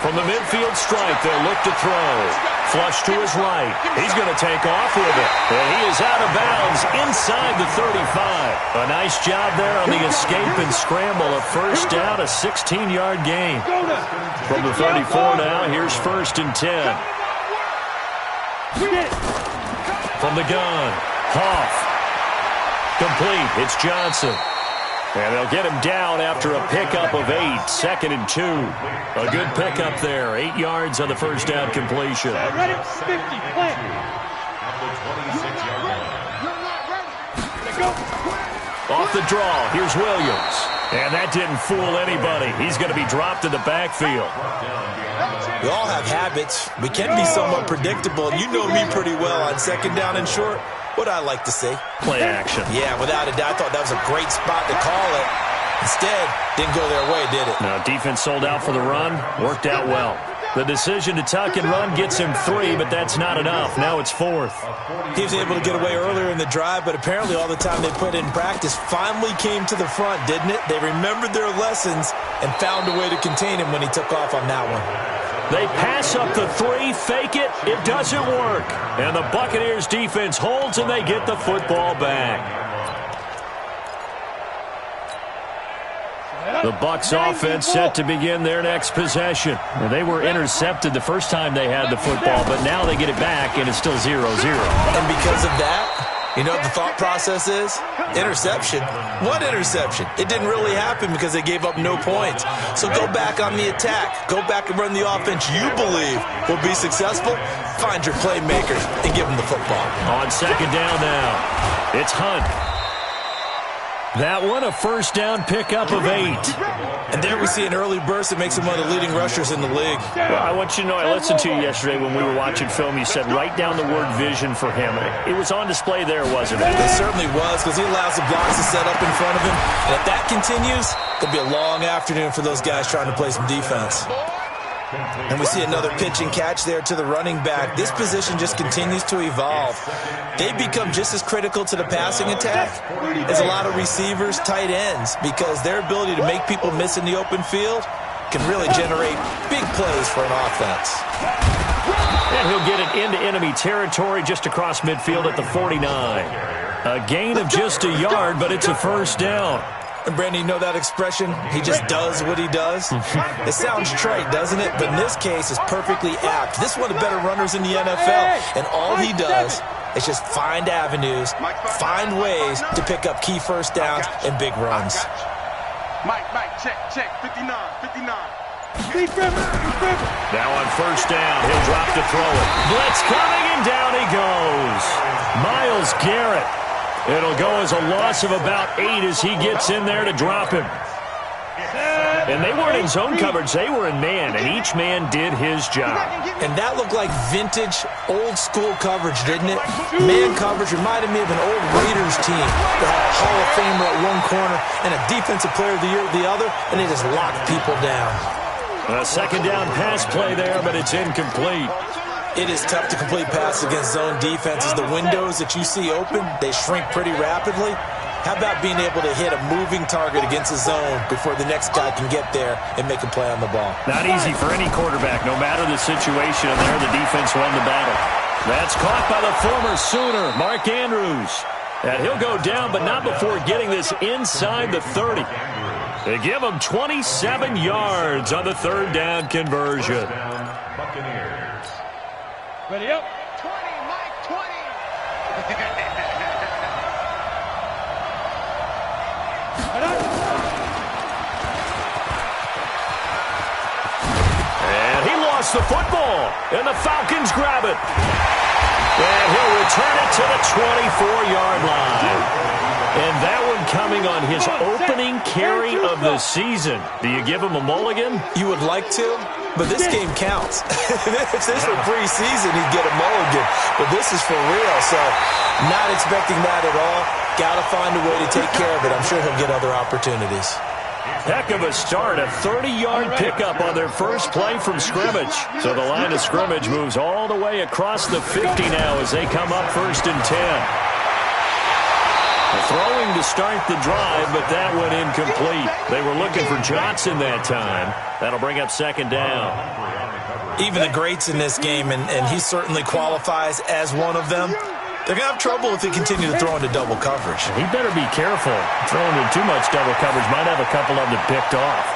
From the midfield stripe, they'll look to throw. Flush to his right. He's going to take off with it. And he is out of bounds inside the 35. A nice job there on the escape and scramble. A first down, a 16-yard gain. From the 34 now, here's 1st and 10. From the gun, Hoff. Complete. It's Johnson. And they'll get him down after a pickup of 8, 2nd and 2. A good pickup there, 8 yards on the first down completion. Ready, 50, play. Off the draw, here's Williams. And that didn't fool anybody. He's going to be dropped in the backfield. We all have habits. We can be somewhat predictable. You know me pretty well on 2nd down and short. What I like to see. Play action. Yeah, without a doubt. I thought that was a great spot to call it. Instead, didn't go their way, did it? No, defense sold out for the run. Worked out well. The decision to tuck and run gets him 3, but that's not enough. Now it's 4th. He was able to get away earlier in the drive, but apparently all the time they put in practice finally came to the front, didn't it? They remembered their lessons and found a way to contain him when he took off on that one. They pass up the 3, fake it, it doesn't work. And the Buccaneers defense holds and they get the football back. The Bucs offense set to begin their next possession. They were intercepted the first time they had the football, but now they get it back and it's still 0-0. And because of that, you know what the thought process is? Interception. What interception? It didn't really happen because they gave up no points. So go back on the attack. Go back and run the offense you believe will be successful. Find your playmakers and give them the football. On 2nd down now, it's Hunt. That one, a first down pickup of 8. And there we see an early burst that makes him one of the leading rushers in the league. Well, I want you to know, I listened to you yesterday when we were watching film. You said write down the word vision for him. It was on display there, wasn't it? It certainly was, because he allows the blocks to set up in front of him. And if that continues, it'll be a long afternoon for those guys trying to play some defense. And we see another pitch and catch there to the running back. This position just continues to evolve. They become just as critical to the passing attack as a lot of receivers, tight ends, because their ability to make people miss in the open field can really generate big plays for an offense. And he'll get it into enemy territory just across midfield at the 49. A gain of just a yard, but it's a first down. And Brandon, you know that expression? He just does what he does? It sounds trite, doesn't it? But in this case, it's perfectly apt. This is one of the better runners in the NFL. And all he does is just find avenues, find ways to pick up key first downs and big runs. Mike, check, 59. Now on first down, he'll drop to throw it. Blitz coming, and down he goes. Myles Garrett. It'll go as a loss of about 8 as he gets in there to drop him. And they weren't in zone coverage. They were in man, and each man did his job. And that looked like vintage, old-school coverage, didn't it? Man coverage reminded me of an old Raiders team that had a Hall of Famer at one corner and a Defensive Player of the Year at the other, and they just locked people down. A second down pass play there, but it's incomplete. It is tough to complete passes against zone defenses. The windows that you see open, they shrink pretty rapidly. How about being able to hit a moving target against a zone before the next guy can get there and make a play on the ball? Not easy for any quarterback, no matter the situation. And there, the defense won the battle. That's caught by the former Sooner, Mark Andrews. And he'll go down, but not before getting this inside the 30. They give him 27 yards on the third down conversion. Ready up. 20, Mike, 20. And he lost the football, and the Falcons grab it. And he'll return it to the 24-yard line. And that one coming on his opening carry of the season. Do you give him a mulligan? You would like to, but this game counts. If this were preseason, he'd get a mulligan. But this is for real, so not expecting that at all. Got to find a way to take care of it. I'm sure he'll get other opportunities. Heck of a start, a 30-yard pickup on their first play from scrimmage. So the line of scrimmage moves all the way across the 50 now as they come up 1st and 10. Throwing to start the drive, but that went incomplete. They were looking for Johnson that time. That'll bring up second down. Even the greats in this game, and he certainly qualifies as one of them, they're going to have trouble if they continue to throw into double coverage. He better be careful. Throwing into too much double coverage might have a couple of them picked off.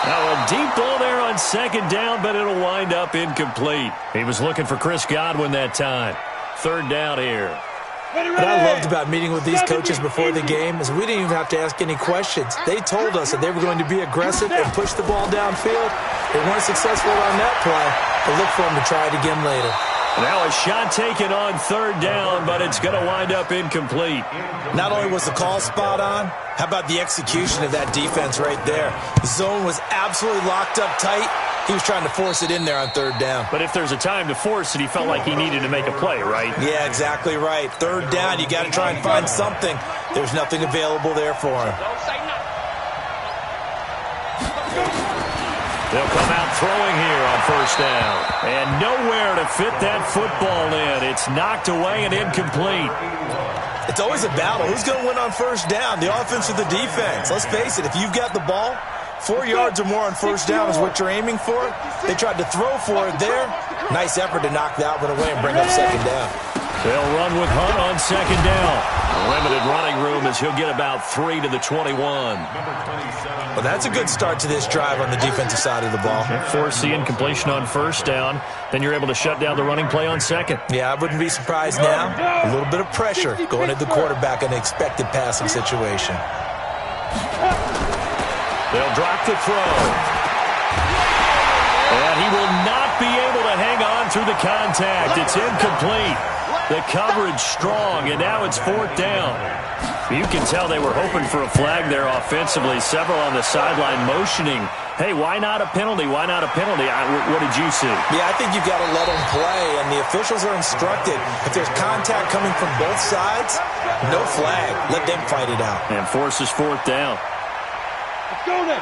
Now a deep ball there on second down, but it'll wind up incomplete. He was looking for Chris Godwin that time. Third down here. What I loved about meeting with these coaches before the game is we didn't even have to ask any questions. They told us that they were going to be aggressive and push the ball downfield. They weren't successful on that play, but look for them to try it again later. Now a shot taken on third down, but it's going to wind up incomplete. Not only was the call spot on, how about the execution of that defense right there? The zone was absolutely locked up tight. He was trying to force it in there on third down. But if there's a time to force it, he felt like he needed to make a play, right? Yeah, exactly right. Third down, you got to try and find something. There's nothing available there for him. They'll come out throwing here on first down. And nowhere to fit that football in. It's knocked away and incomplete. It's always a battle. Who's going to win on first down, the offense or the defense? Let's face it, if you've got the ball, 4 yards or more on first down is what you're aiming for. They tried to throw for it there. Nice effort to knock that one away and bring up second down. They'll run with Hunt on second down. Limited running room as he'll get about 3 to the 21. Well, that's a good start to this drive on the defensive side of the ball. Force the incompletion on first down. Then you're able to shut down the running play on second. Yeah, I wouldn't be surprised now. A little bit of pressure going at the quarterback in an expected passing situation. They'll drop the throw. And he will not be able to hang on through the contact. It's incomplete. The coverage strong, and now it's fourth down. You can tell they were hoping for a flag there offensively. Several on the sideline motioning, hey, why not a penalty? Why not a penalty? What did you see? Yeah, I think you've got to let them play, and the officials are instructed. If there's contact coming from both sides, no flag. Let them fight it out. And forces fourth down.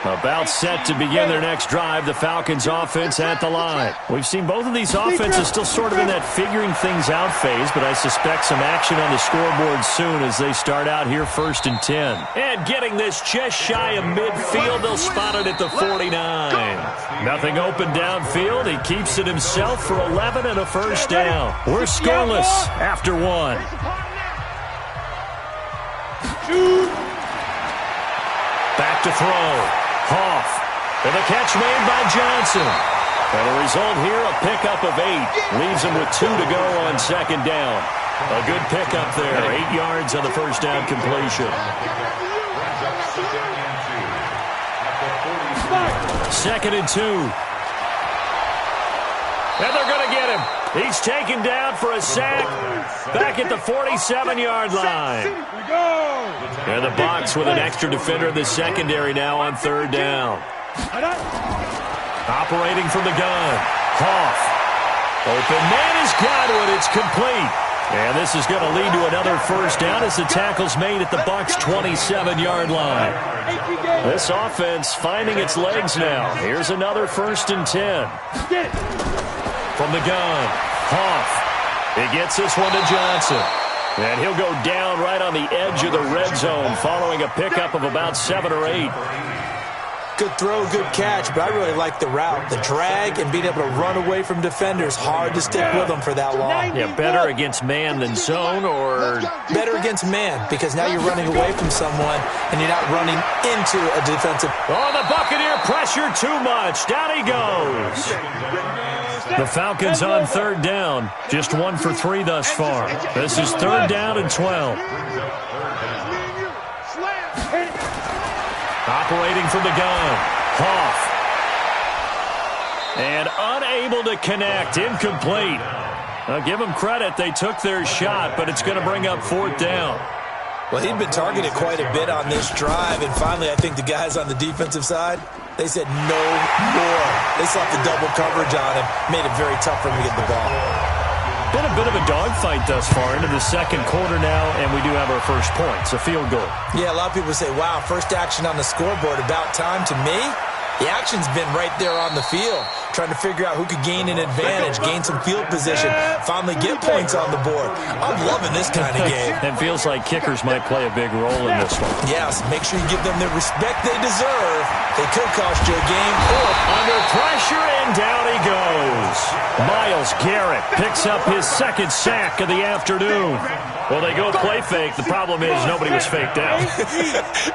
About set to begin their next drive, the Falcons offense at the line. We've seen both of these offenses still sort of in that figuring things out phase, but I suspect some action on the scoreboard soon as they start out here first and 10. And getting this just shy of midfield, they'll spot it at the 49. Nothing open downfield. He keeps it himself for 11 and a first down. We're scoreless after one. Back to throw. Hoff. And the catch made by Johnson. And the result here, a pickup of 8. Leaves him with 2 to go on second down. A good pickup there. 8 yards on the first down completion. Second and 2. And they're going to get him. He's taken down for a sack back at the 47-yard line. And the box with an extra defender in the secondary now on third down. Operating from the gun. Hoff. Open man is Godwin. It's complete. And this is going to lead to another first down as the tackle's made at the Bucs' 27-yard line. This offense finding its legs now. Here's another first and 10. From the gun, Hoff. He gets this one to Johnson. And he'll go down right on the edge of the red zone following a pickup of about 7 or 8. Good throw, good catch, but I really like the route. The drag and being able to run away from defenders. Hard to stick with them for that long. Yeah, better against man than zone, or? Better against man, because now you're running away from someone and you're not running into a defensive. Oh, the Buccaneer pressure too much. Down he goes. The Falcons on third down. Just 1 for 3 thus far. This is third down and 12. Operating from the gun. Hoff. And unable to connect. Incomplete. I'll give them credit. They took their shot, but it's going to bring up fourth down. Well, he'd been targeted quite a bit on this drive, and finally I think the guys on the defensive side, they said no more. They slapped the double coverage on him, made it very tough for him to get the ball. Been a bit of a dogfight thus far into the second quarter now, and we do have our first points, a field goal. Yeah, a lot of people say, wow, first action on the scoreboard, about time. To me, The action's been right there on the field, trying to figure out who could gain an advantage, gain some field position, finally get points on the board. I'm loving this kind of game. It feels like kickers might play a big role in this one. Yes, make sure you give them the respect they deserve. They could cost you a game. Under pressure, and down he goes. Myles Garrett picks up his second sack of the afternoon. Well, they go play fake. The problem is nobody was faked out.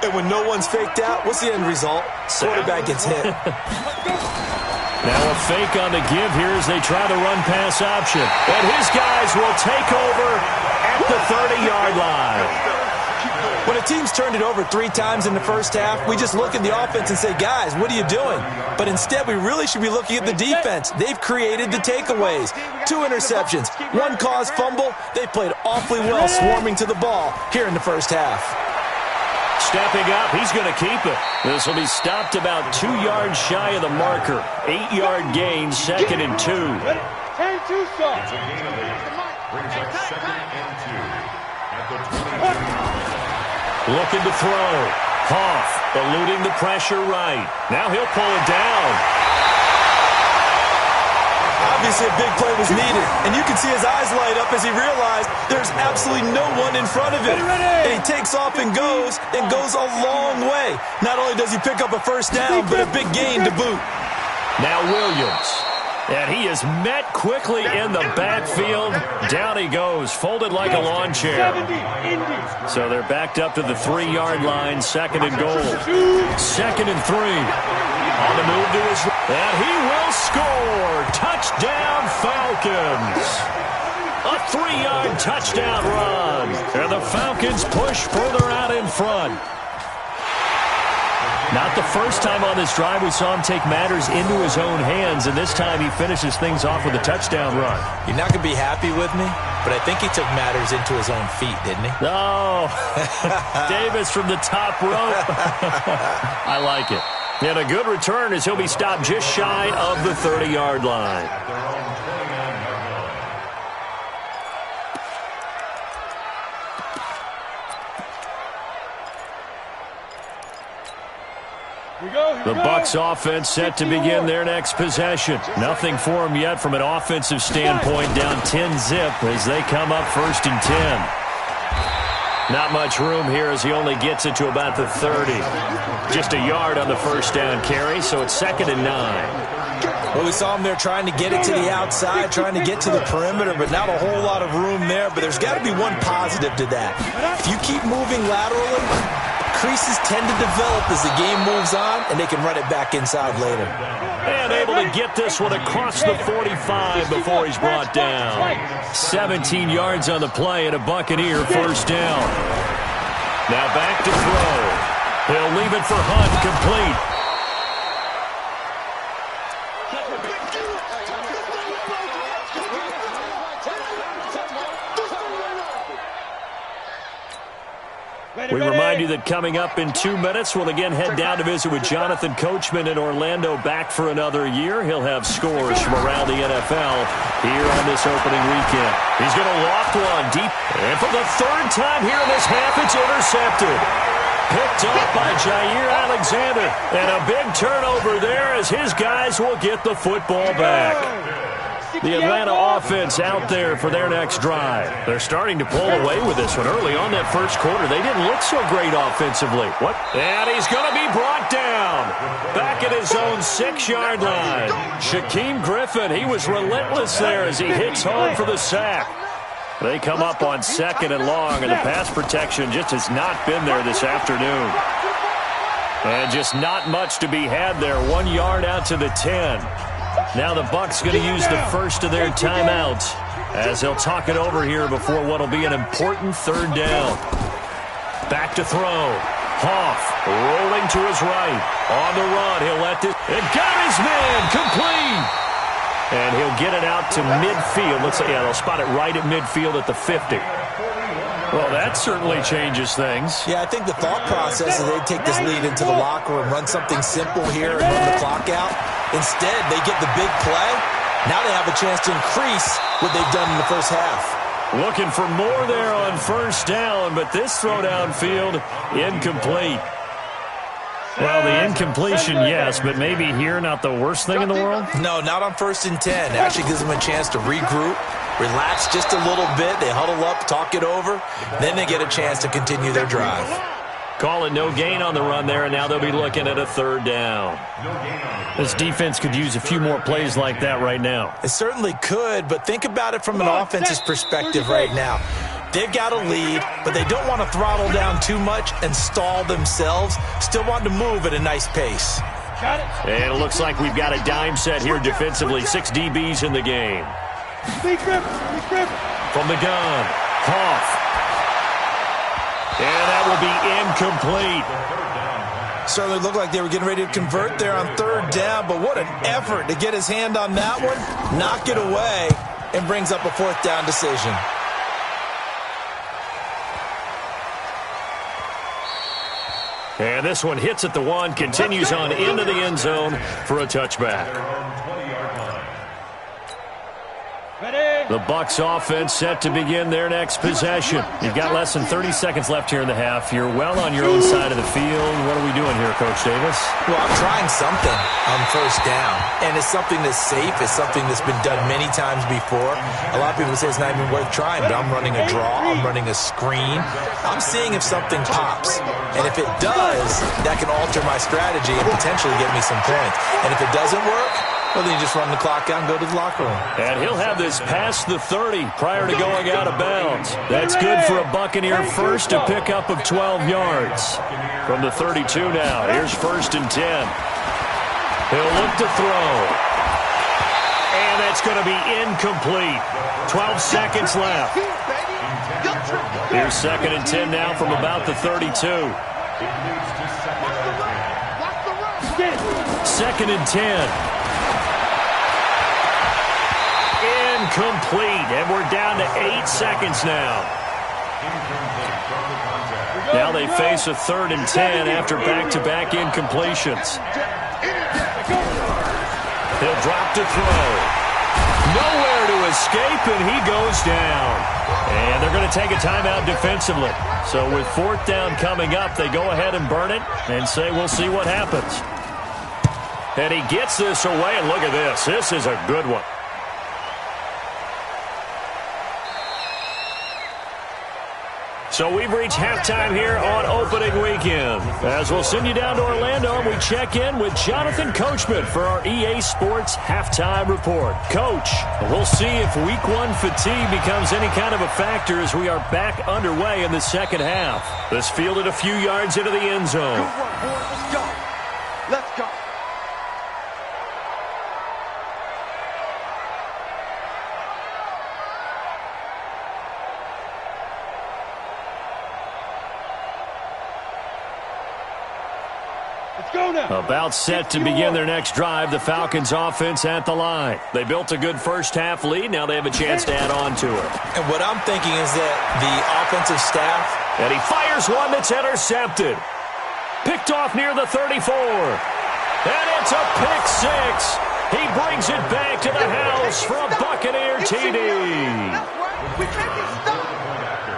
And when no one's faked out, what's the end result? Quarterback gets hit. Now a fake on the give here as they try to run pass option. And his guys will take over at the 30-yard line. When a team's turned it over 3 times in the first half, we just look at the offense and say, guys, what are you doing? But instead, we really should be looking at the defense. They've created the takeaways. 2 interceptions, 1 caused fumble. They played awfully well swarming to the ball here in the first half. Stepping up, he's going to keep it. This will be stopped about 2 yards shy of the marker. 8-yard gain, 2nd and 2. Turn 2, Looking to throw. Hoff eluding the pressure right. Now he'll pull it down. Obviously, a big play was needed, and you can see his eyes light up as he realized there's absolutely no one in front of him. And he takes off and goes a long way. Not only does he pick up a first down, but a big gain to boot. Now Williams. And he is met quickly in the backfield. Down he goes, folded like a lawn chair. So they're backed up to the 3-yard line, 2nd and goal. 2nd and 3. On the move to his right. And he will score. Touchdown, Falcons. A 3-yard touchdown run. And the Falcons push further out in front. Not the first time on this drive we saw him take matters into his own hands, and this time he finishes things off with a touchdown run. You're not going to be happy with me, but I think he took matters into his own feet, didn't he? Oh, Davis from the top rope. I like it. And a good return as he'll be stopped just shy of the 30-yard line. The Bucs offense set to begin their next possession. Nothing for them yet from an offensive standpoint, down 10-zip as they come up 1st and 10. Not much room here as he only gets it to about the 30. Just a yard on the first down carry, so it's 2nd and 9. Well, we saw him there trying to get it to the outside, trying to get to the perimeter, but not a whole lot of room there. But there's got to be one positive to that. If you keep moving laterally, creases tend to develop as the game moves on, and they can run it back inside later. And able to get this one across the 45 before he's brought down. 17 yards on the play and a Buccaneer first down. Now back to throw. He'll leave it for Hunt, complete. We remind you that coming up in 2 minutes, we'll again head down to visit with Jonathan Coachman in Orlando, back for another year. He'll have scores from around the NFL here on this opening weekend. He's going to loft one deep, and for the 3rd time here in this half, it's intercepted. Picked up by Jair Alexander, and a big turnover there as his guys will get the football back. The Atlanta offense out there for their next drive. They're starting to pull away with this one. Early on that first quarter, they didn't look so great offensively. What? And he's going to be brought down. Back at his own 6-yard line. Shaquem Griffin, he was relentless there as he hits home for the sack. They come up on 2nd and long, and the pass protection just has not been there this afternoon. And just not much to be had there. 1 yard out to the 10. Now the Bucs going to use the first of their timeouts as they'll talk it over here before what will be an important 3rd down. Back to throw. Hoff rolling to his right. On the run, he'll let this. And got his man complete. And he'll get it out to midfield. Let's say, yeah, they'll spot it right at midfield at the 50. Well, that certainly changes things. Yeah, I think the thought process is they'd take this lead into the locker room, run something simple here, and run the clock out. Instead, they get the big play. Now they have a chance to increase what they've done in the first half. Looking for more there on first down, but this throw downfield incomplete. Well, the incompletion, yes, but maybe here not the worst thing in the world? No, not on 1st and 10. It actually gives them a chance to regroup, relax just a little bit. They huddle up, talk it over. Then they get a chance to continue their drive. Call it no gain on the run there, and now they'll be looking at a 3rd down. This defense could use a few more plays like that right now. It certainly could, but think about it from an offense's perspective right now. They've got a lead, but they don't want to throttle down too much and stall themselves. Still want to move at a nice pace. And it looks like we've got a dime set here defensively. 6 DBs in the game. From the gun, Hoff. And that will be incomplete. Certainly looked like they were getting ready to convert there on 3rd down, but what an effort to get his hand on that one, knock it away, and brings up a 4th down decision. And this one hits at the 1, continues on into the end zone for a touchback. The Bucs offense set to begin their next possession. You've got less than 30 seconds left here in the half. You're well on your own side of the field. What are we doing here, Coach Davis? Well, I'm trying something on 1st down, and it's something that's safe. It's something that's been done many times before. A lot of people say it's not even worth trying, but I'm running a draw. I'm running a screen. I'm seeing if something pops, and if it does, that can alter my strategy and potentially get me some points. And if it doesn't work, well, then you just run the clock out and go to the locker room. And he'll have this past the 30 prior to going out of bounds. That's good for a Buccaneer first, a pickup of 12 yards. From the 32 now, here's 1st and 10. He'll look to throw. And that's going to be incomplete. 12 seconds left. Here's 2nd and 10 now from about the 32. 2nd and 10. Incomplete, and we're down to 8 seconds now. Now they face a 3rd and 10 after back-to-back incompletions. He'll drop to throw. Nowhere to escape, and he goes down. And they're going to take a timeout defensively. So with 4th down coming up, they go ahead and burn it and say, we'll see what happens. And he gets this away, and look at this. This is a good one. So we've reached halftime here on opening weekend. As we'll send you down to Orlando, and we check in with Jonathan Coachman for our EA Sports Halftime Report. Coach, we'll see if Week 1 fatigue becomes any kind of a factor as we are back underway in the 2nd half. This fielded a few yards into the end zone. Good work, boys. Let's go. Let's go. About set to begin their next drive, the Falcons offense at the line. They built a good first half lead. Now they have a chance to add on to it. And what I'm thinking is that the offensive staff... And he fires one that's intercepted. Picked off near the 34. And it's a pick 6. He brings it back to the house for a Buccaneer TD.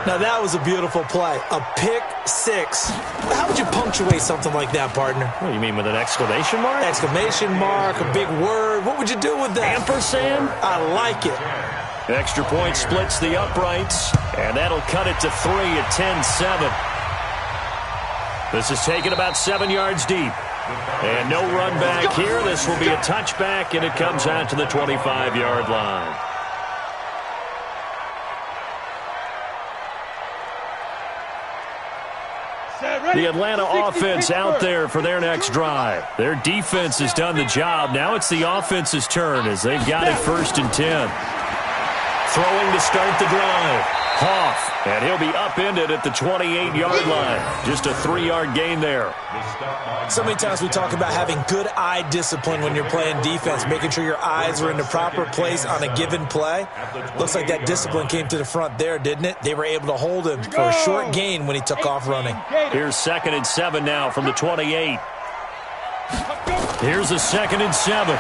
Now, that was a beautiful play. A pick 6. How would you punctuate something like that, partner? What do you mean, with an exclamation mark? Exclamation mark, a big word. What would you do with that? Ampersand? I like it. Extra point splits the uprights, and that'll cut it to 3 at 10-7. This is taken about 7 yards deep. And no run back here. This will be a touchback, and it comes out to the 25-yard line. The Atlanta offense out there for their next drive. Their defense has done the job. Now it's the offense's turn as they've got it 1st and 10. Throwing to start the drive. Hoff, and he'll be upended at the 28-yard line. Just a 3-yard gain there. So many times we talk about having good eye discipline when you're playing defense, making sure your eyes are in the proper place on a given play. Looks like that discipline came to the front there, didn't it? They were able to hold him for a short gain when he took off running. Here's 2nd and 7 now from the 28. Here's a 2nd and 7.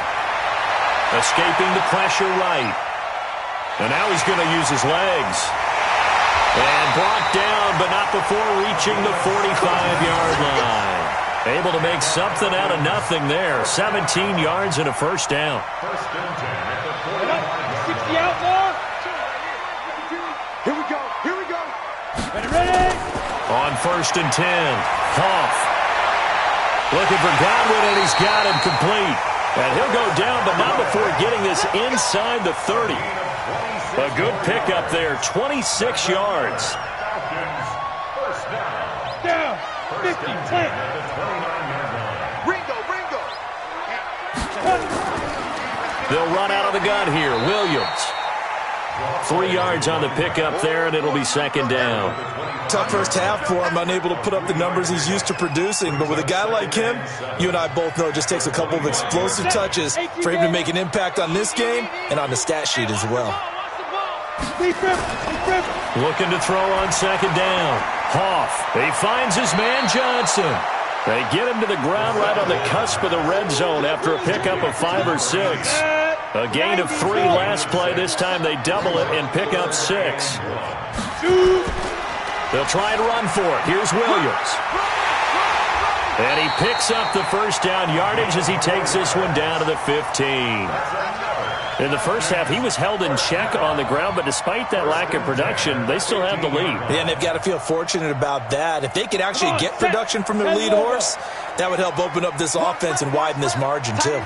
Escaping the pressure right. And now he's going to use his legs. And brought down, but not before reaching the 45-yard line. Able to make something out of nothing there. 17 yards and a first down. 60 out more. Here we go. Here we go. Ready. On 1st and 10. Hoff. Looking for Godwin, and he's got him complete. And he'll go down, but not before getting this inside the 30. A good pickup there. 26 yards. Down. 50. 10. Ringo. They'll run out of the gun here. Williams. 3 yards on the pickup there, and it'll be 2nd down. Tough first half for him, unable to put up the numbers he's used to producing. But with a guy like him, you and I both know it just takes a couple of explosive touches for him to make an impact on this game and on the stat sheet as well. Looking to throw on 2nd down. Hoff. He finds his man Johnson. They get him to the ground right on the cusp of the red zone after a pickup of 5 or 6. A gain of 3 last play. This time they double it and pick up 6. They'll try and run for it. Here's Williams. And he picks up the first down yardage as he takes this one down to the 15. In the first half, he was held in check on the ground, but despite that lack of production, they still have the lead. Yeah, and they've got to feel fortunate about that. If they could actually get production from their lead horse, that would help open up this offense and widen this margin, too.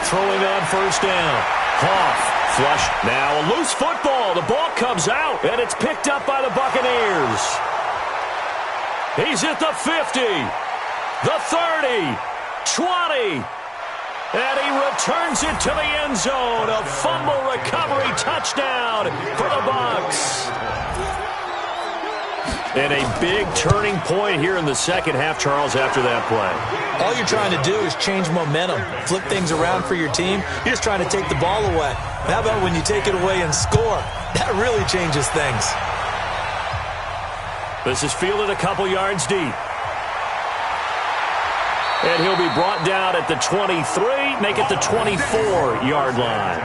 Throwing on 1st down. Hoff. Flush. Now a loose football. The ball comes out, and it's picked up by the Buccaneers. He's at the 50, the 30, 20. And he returns it to the end zone. A fumble recovery touchdown for the Bucs. And a big turning point here in the second half, Charles, after that play. All you're trying to do is change momentum, flip things around for your team. You're just trying to take the ball away. How about when you take it away and score? That really changes things. This is fielded a couple yards deep. And he'll be brought down at the 23, make it the 24-yard line.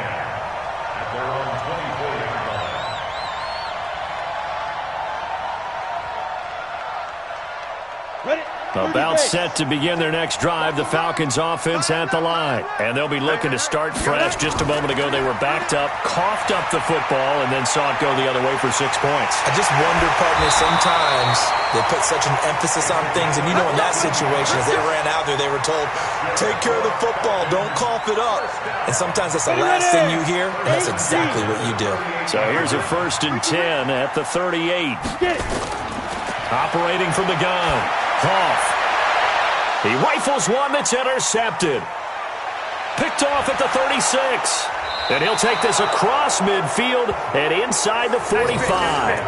About set to begin their next drive, the Falcons offense at the line. And they'll be looking to start fresh. Just a moment ago, they were backed up, coughed up the football, and then saw it go the other way for 6 points. I just wonder, partner, sometimes they put such an emphasis on things. And you know, in that situation, as they ran out there, they were told, take care of the football, don't cough it up. And sometimes that's the last thing you hear, and that's exactly what you do. So here's a 1st and 10 at the 38. Operating from the gun. Hoff. He rifles one that's intercepted. Picked off at the 36. And he'll take this across midfield and inside the 45.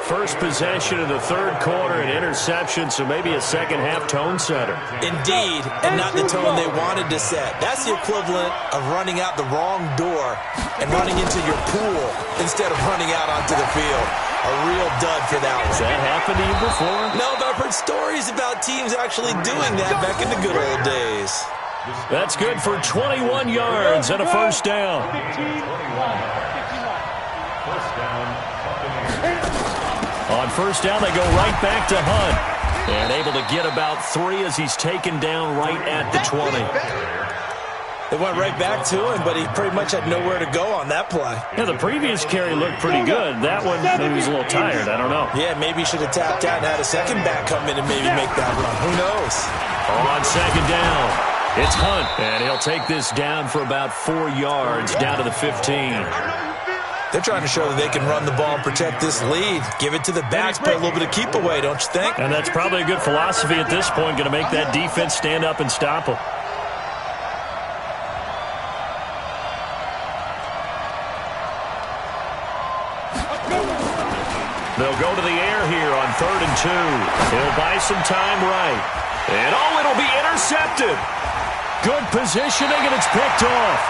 First possession of the third quarter, an interception, so maybe a second-half tone setter. Indeed, and not the tone they wanted to set. That's the equivalent of running out the wrong door and running into your pool instead of running out onto the field. A real dud for that one. Has that happened to you before? No, but I've heard stories about teams actually doing that back in the good old days. That's good for 21 yards and a first down. On first down, they go right back to Hunt. And able to get about 3 as he's taken down right at the 20. They went right back to him, but he pretty much had nowhere to go on that play. Yeah, the previous carry looked pretty good. That one, maybe he was a little tired. I don't know. Yeah, maybe he should have tapped out and had a second back come in and maybe make that run. Who knows? On second down, it's Hunt. And he'll take this down for about 4 yards, down to the 15. They're trying to show that they can run the ball and protect this lead. Give it to the backs, play a little bit of keep away, don't you think? And that's probably a good philosophy at this point, going to make that defense stand up and stop them. They'll go to the air here on 3rd and 2. He'll buy some time right. And it'll be intercepted. Good positioning, and it's picked off.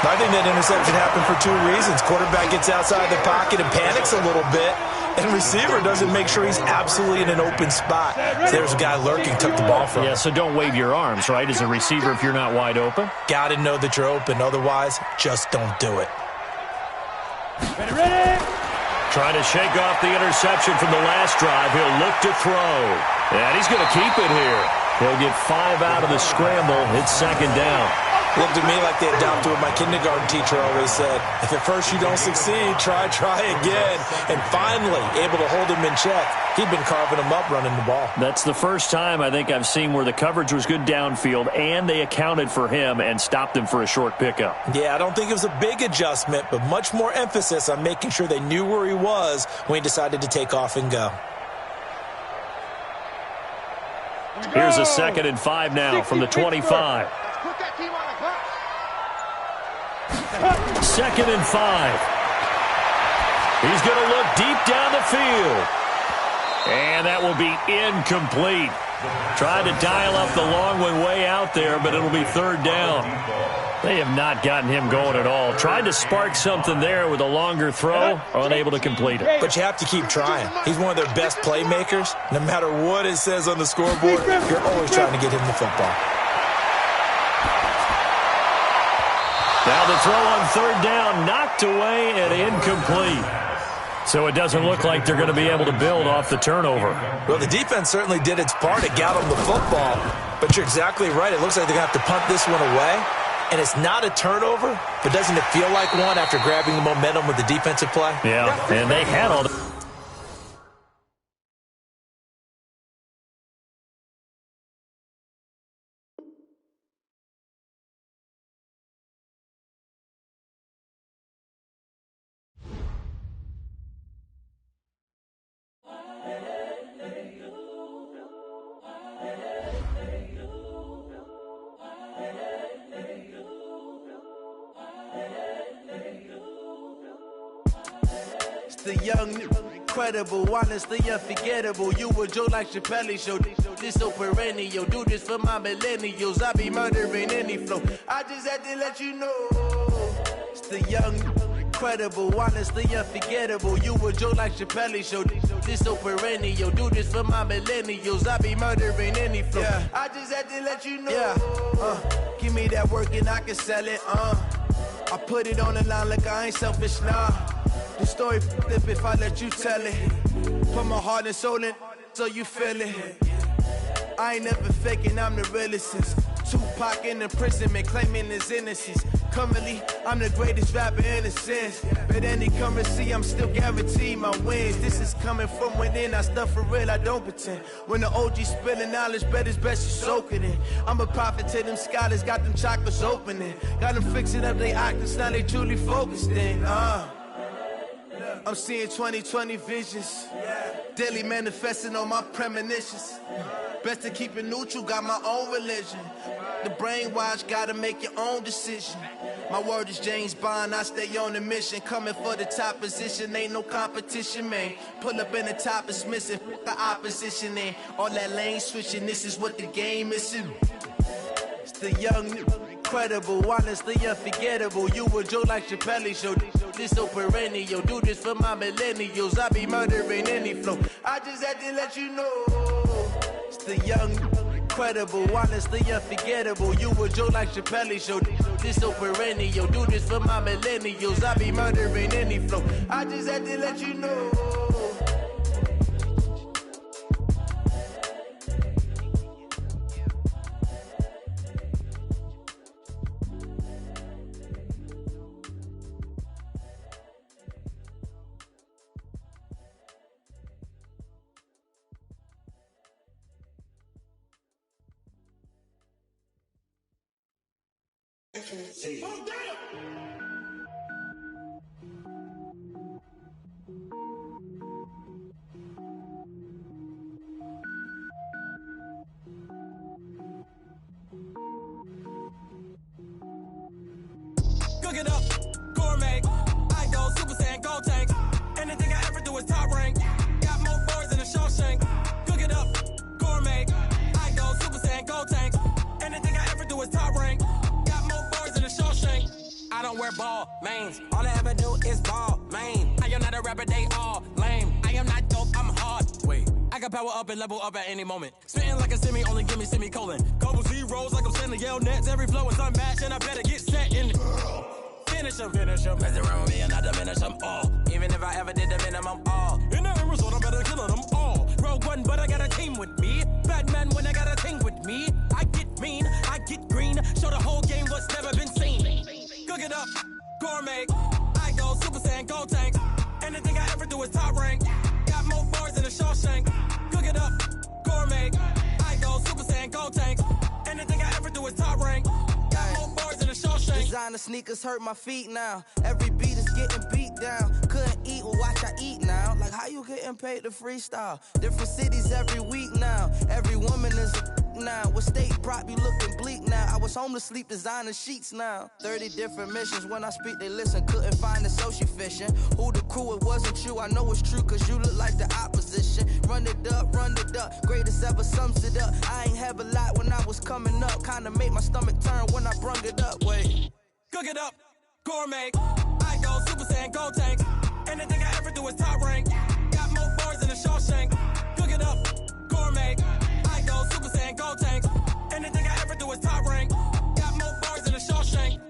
I think that interception happened for 2 reasons. Quarterback gets outside the pocket and panics a little bit, and receiver doesn't make sure he's absolutely in an open spot. So there's a guy lurking, took the ball from him. Yeah, so don't wave your arms, right, as a receiver if you're not wide open. Got to know that you're open. Otherwise, just don't do it. Ready? Trying to shake off the interception from the last drive. He'll look to throw. And he's going to keep it here. He'll get 5 out of the scramble. It's second down. Looked to me like they adopted what my kindergarten teacher always said. If at first you don't succeed, try again. And finally, able to hold him in check. He'd been carving him up running the ball. That's the first time I think I've seen where the coverage was good downfield and they accounted for him and stopped him for a short pickup. Yeah, I don't think it was a big adjustment, but much more emphasis on making sure they knew where he was when he decided to take off and go. Here's a 2nd and 5 now from the 25. 2nd and 5. He's going to look deep down the field. And that will be incomplete. Tried to dial up the long one way out there, but it'll be 3rd down. They have not gotten him going at all. Tried to spark something there with a longer throw, unable to complete it. But you have to keep trying. He's one of their best playmakers. No matter what it says on the scoreboard, you're always trying to get him the football. Now the throw on 3rd down, knocked away and incomplete. So it doesn't look like they're going to be able to build off the turnover. Well, the defense certainly did its part to get them the football. But you're exactly right. It looks like they're going to have to punt this one away. And it's not a turnover, but doesn't it feel like one after grabbing the momentum with the defensive play? Yeah, and they had all the... The young, incredible, honestly unforgettable. You a joke like Chappelle show. This so perennial. Do this for my millennials. I be murdering any flow. I just had to let you know. It's the young, incredible, honestly unforgettable. You a joke like Chappelle show. This so perennial. Do this for my millennials. I be murdering any flow. Yeah. I just had to let you know. Yeah. Give me that work and I can sell it. I put it on the line like I ain't selfish, nah. The story flip if I let you tell it. Put my heart and soul in so you feel it. I ain't never faking, I'm the realest since Tupac in imprisonment, claiming his innocence. Currently, I'm the greatest rapper in a sense. But any currency, I'm still guaranteed my wins. This is coming from within, I stuff for real, I don't pretend. When the OG spilling knowledge, bet it's best you soak it in. I'm a prophet to them scholars, got them chakras opening. Got them fixing up they octaves, now they truly focused in. I'm seeing 2020 visions. Daily manifesting on my premonitions. Best to keep it neutral, got my own religion. The brainwash, gotta make your own decision. My word is James Bond, I stay on a mission. Coming for the top position, ain't no competition, man. Pull up in the top, it's missing, the opposition, and all that lane switching, this is what the game is. It's the young, incredible, honestly unforgettable. You a joke like Chappelle show. This so perennial. Do this for my millennials. I be murdering any flow. I just had to let you know. It's the young, incredible, honestly unforgettable. You a joke like Chappelle show. This so perennial. Do this for my millennials. I be murdering any flow. I just had to let you know. Cook it up, gourmet. I go Super Saiyan, gold tank. Anything I ever do is top rank. Got more boys than a Shawshank. Cook it up, gourmet. I go Super Saiyan, gold tank. Anything I ever do is top rank. Got more boys than a Shawshank. I don't wear ball mains. All I ever do is ball main. I am not a rapper, they all lame. I am not dope, I'm hard. Wait, I can power up and level up at any moment. Spitting like a semi, only give me semicolon. Couple zeros like I'm sending yell nets. Every flow is unmatched and I better get set in. Finish them. Mess around with me and I diminish them all. Even if I ever did the minimum all. In the end result, I'm better killing them all. Rogue one, but I got a team with me. me. I get mean, I get green. Show the whole game what's never been seen. Cook it up, gourmet. I go Super Saiyan, go tank. Anything I ever do is top rank. Got more bars than a Shawshank. Cook it up, gourmet. I go Super Saiyan, go tank. Anything I ever do is top rank. Got more bars than a Shawshank. Designer sneakers hurt my feet now. Every beat is getting beat down. Couldn't eat, well watch I eat now. Like how you getting paid to freestyle? Different cities every week now. Every woman is a now. What state prop you looking bleak now? I was home to sleep designer sheets now. 30 different missions. When I speak they listen. Couldn't find it so she fishing. Who the crew, it wasn't you. I know it's true cause you look like the opposition. Run it up, greatest ever sums it up. I ain't have a lot when I was coming up. Kinda made my stomach turn when I brung it up. Wait. Cook it up, gourmet. I go Super Saiyan, go tank. Anything I ever do is top rank. Got more bars than a Shawshank. Cook it up, gourmet. I go Super Saiyan, go tank. Anything I ever do is top rank. Got more bars than a Shawshank.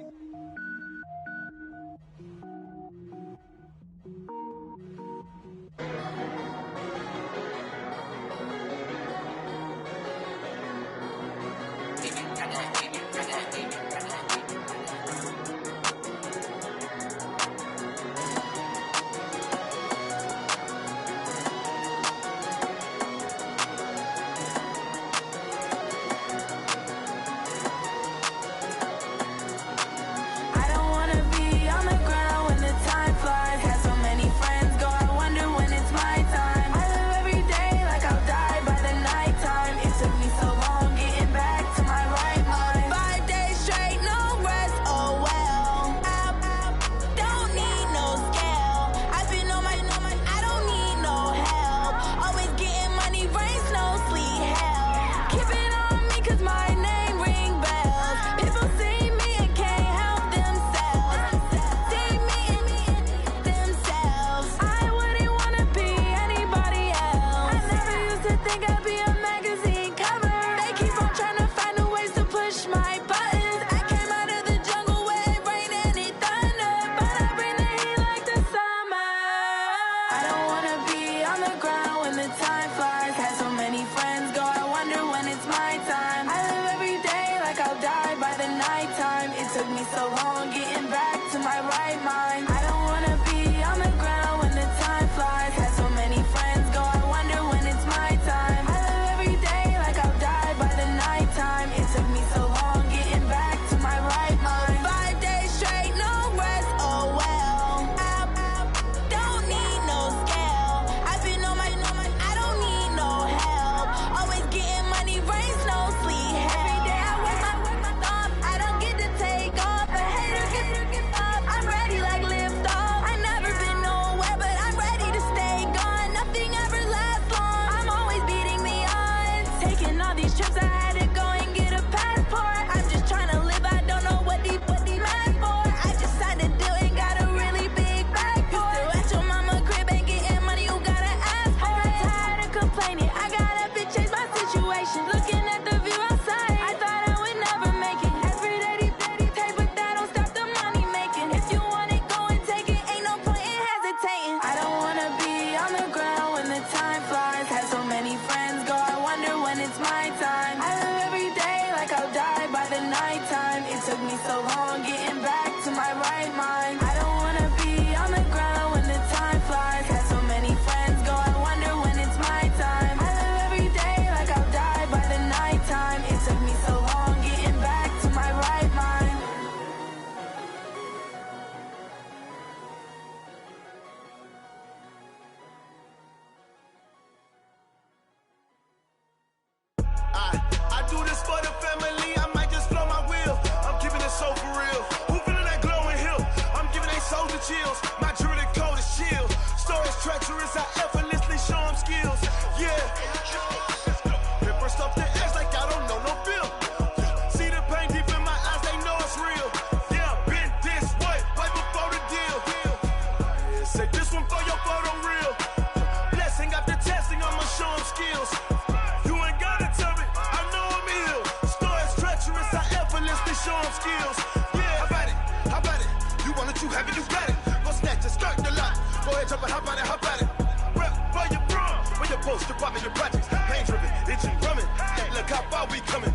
Post department, your projects, pain driven, itching, drumming. Look how far we coming.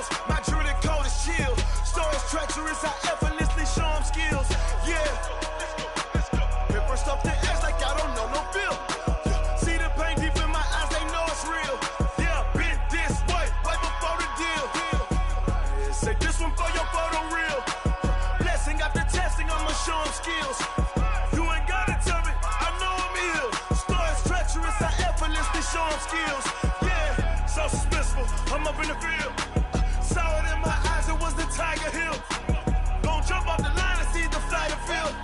skills. My druidic code is chill. Stories treacherous, I effortlessly show them skills. Yeah. Let's go. Paper stuff the edge like I don't know no feel. See the pain deep in my eyes, they know it's real. Yeah, been this way, right before the deal. Say this one for your photo reel. Blessing after testing, I'ma show them skills. You ain't gotta tell me, I know I'm ill. Stories treacherous, I effortlessly show them skills. Yeah, so suspenseful, I'm up in the field. Saw it in my eyes, it was the Tiger Hill. Don't jump off the line and see the flight of field.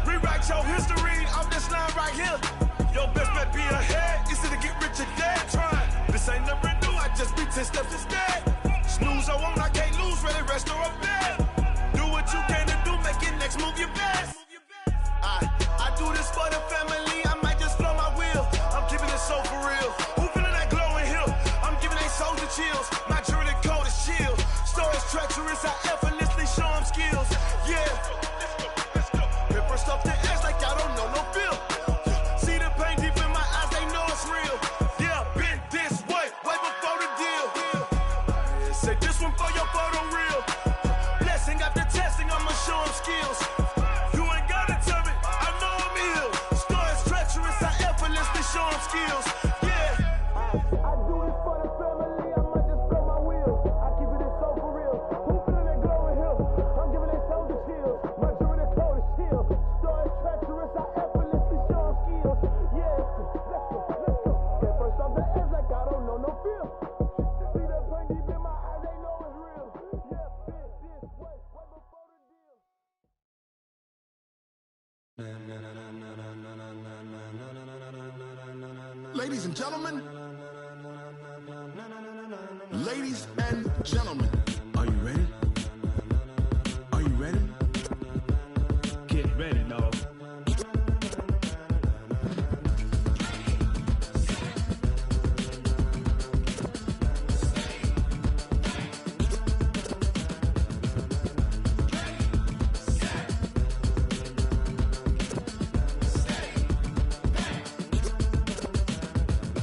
Rewrite your history off this line right here. Your best bet be ahead, easy to get rich or dead. Try, this ain't never new, I just be 10 steps instead. Snooze I won't, I can't lose, ready, rest or a bed. Do what you can to do, make it next move your best. I do this for the family, I might just flow my wheel. I'm keeping it so for real. Who feeling that glowing hill? I'm giving they souls the chills. My druidic code is chill. Stories treacherous, I effortlessly show them skills. Yeah. Let's go. Paper stuff the edge like I don't know no feel. See the pain deep in my eyes, they know it's real. Yeah, been this way, way before the deal. Say this one for your photo reel. Blessing after testing, I'ma show them skills. You ain't gotta tell me, I know I'm ill. Stories treacherous, I effortlessly show them skills. Yeah. I do this for the family, I might just blow my wheel. I keep it so for real. Who feeling that glowing hill? I'm giving they souls the chills. My druidic code is chill. Stories treacherous, I effortlessly show them skills. Yeah, let's go. Get first off the edge like I don't know no feel. See that pain deep in my eyes, they know it's real. Yeah, been this way, way before the deal. Ladies and gentlemen, ladies and gentlemen, are you ready? Are you ready? Get ready, no.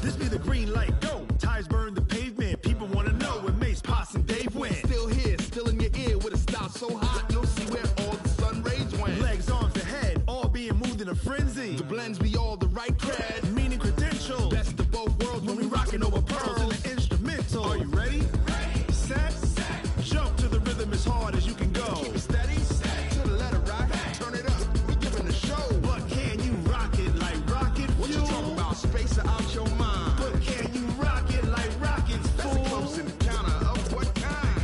This be the green light, go. Tires burn the pavement. People wanna know when Mace, Potts, and Dave went. Still here, still in your ear with a style so hot, you'll see where all the sun rays went. Legs, arms, the head, all being moved in a frenzy. The blends be all the right cred, Meaning credentials. best of both worlds When we rockin' over pearls in the instrumental. Are you ready? Set, jump to the rhythm as hard as you can go. Keep it steady, to the letter right, turn it up, we giving the show. But can you rock it like rocket What you fuel? talking about, space out your mind? But can you rock it like rockets, That's a close fool? encounter of what kind?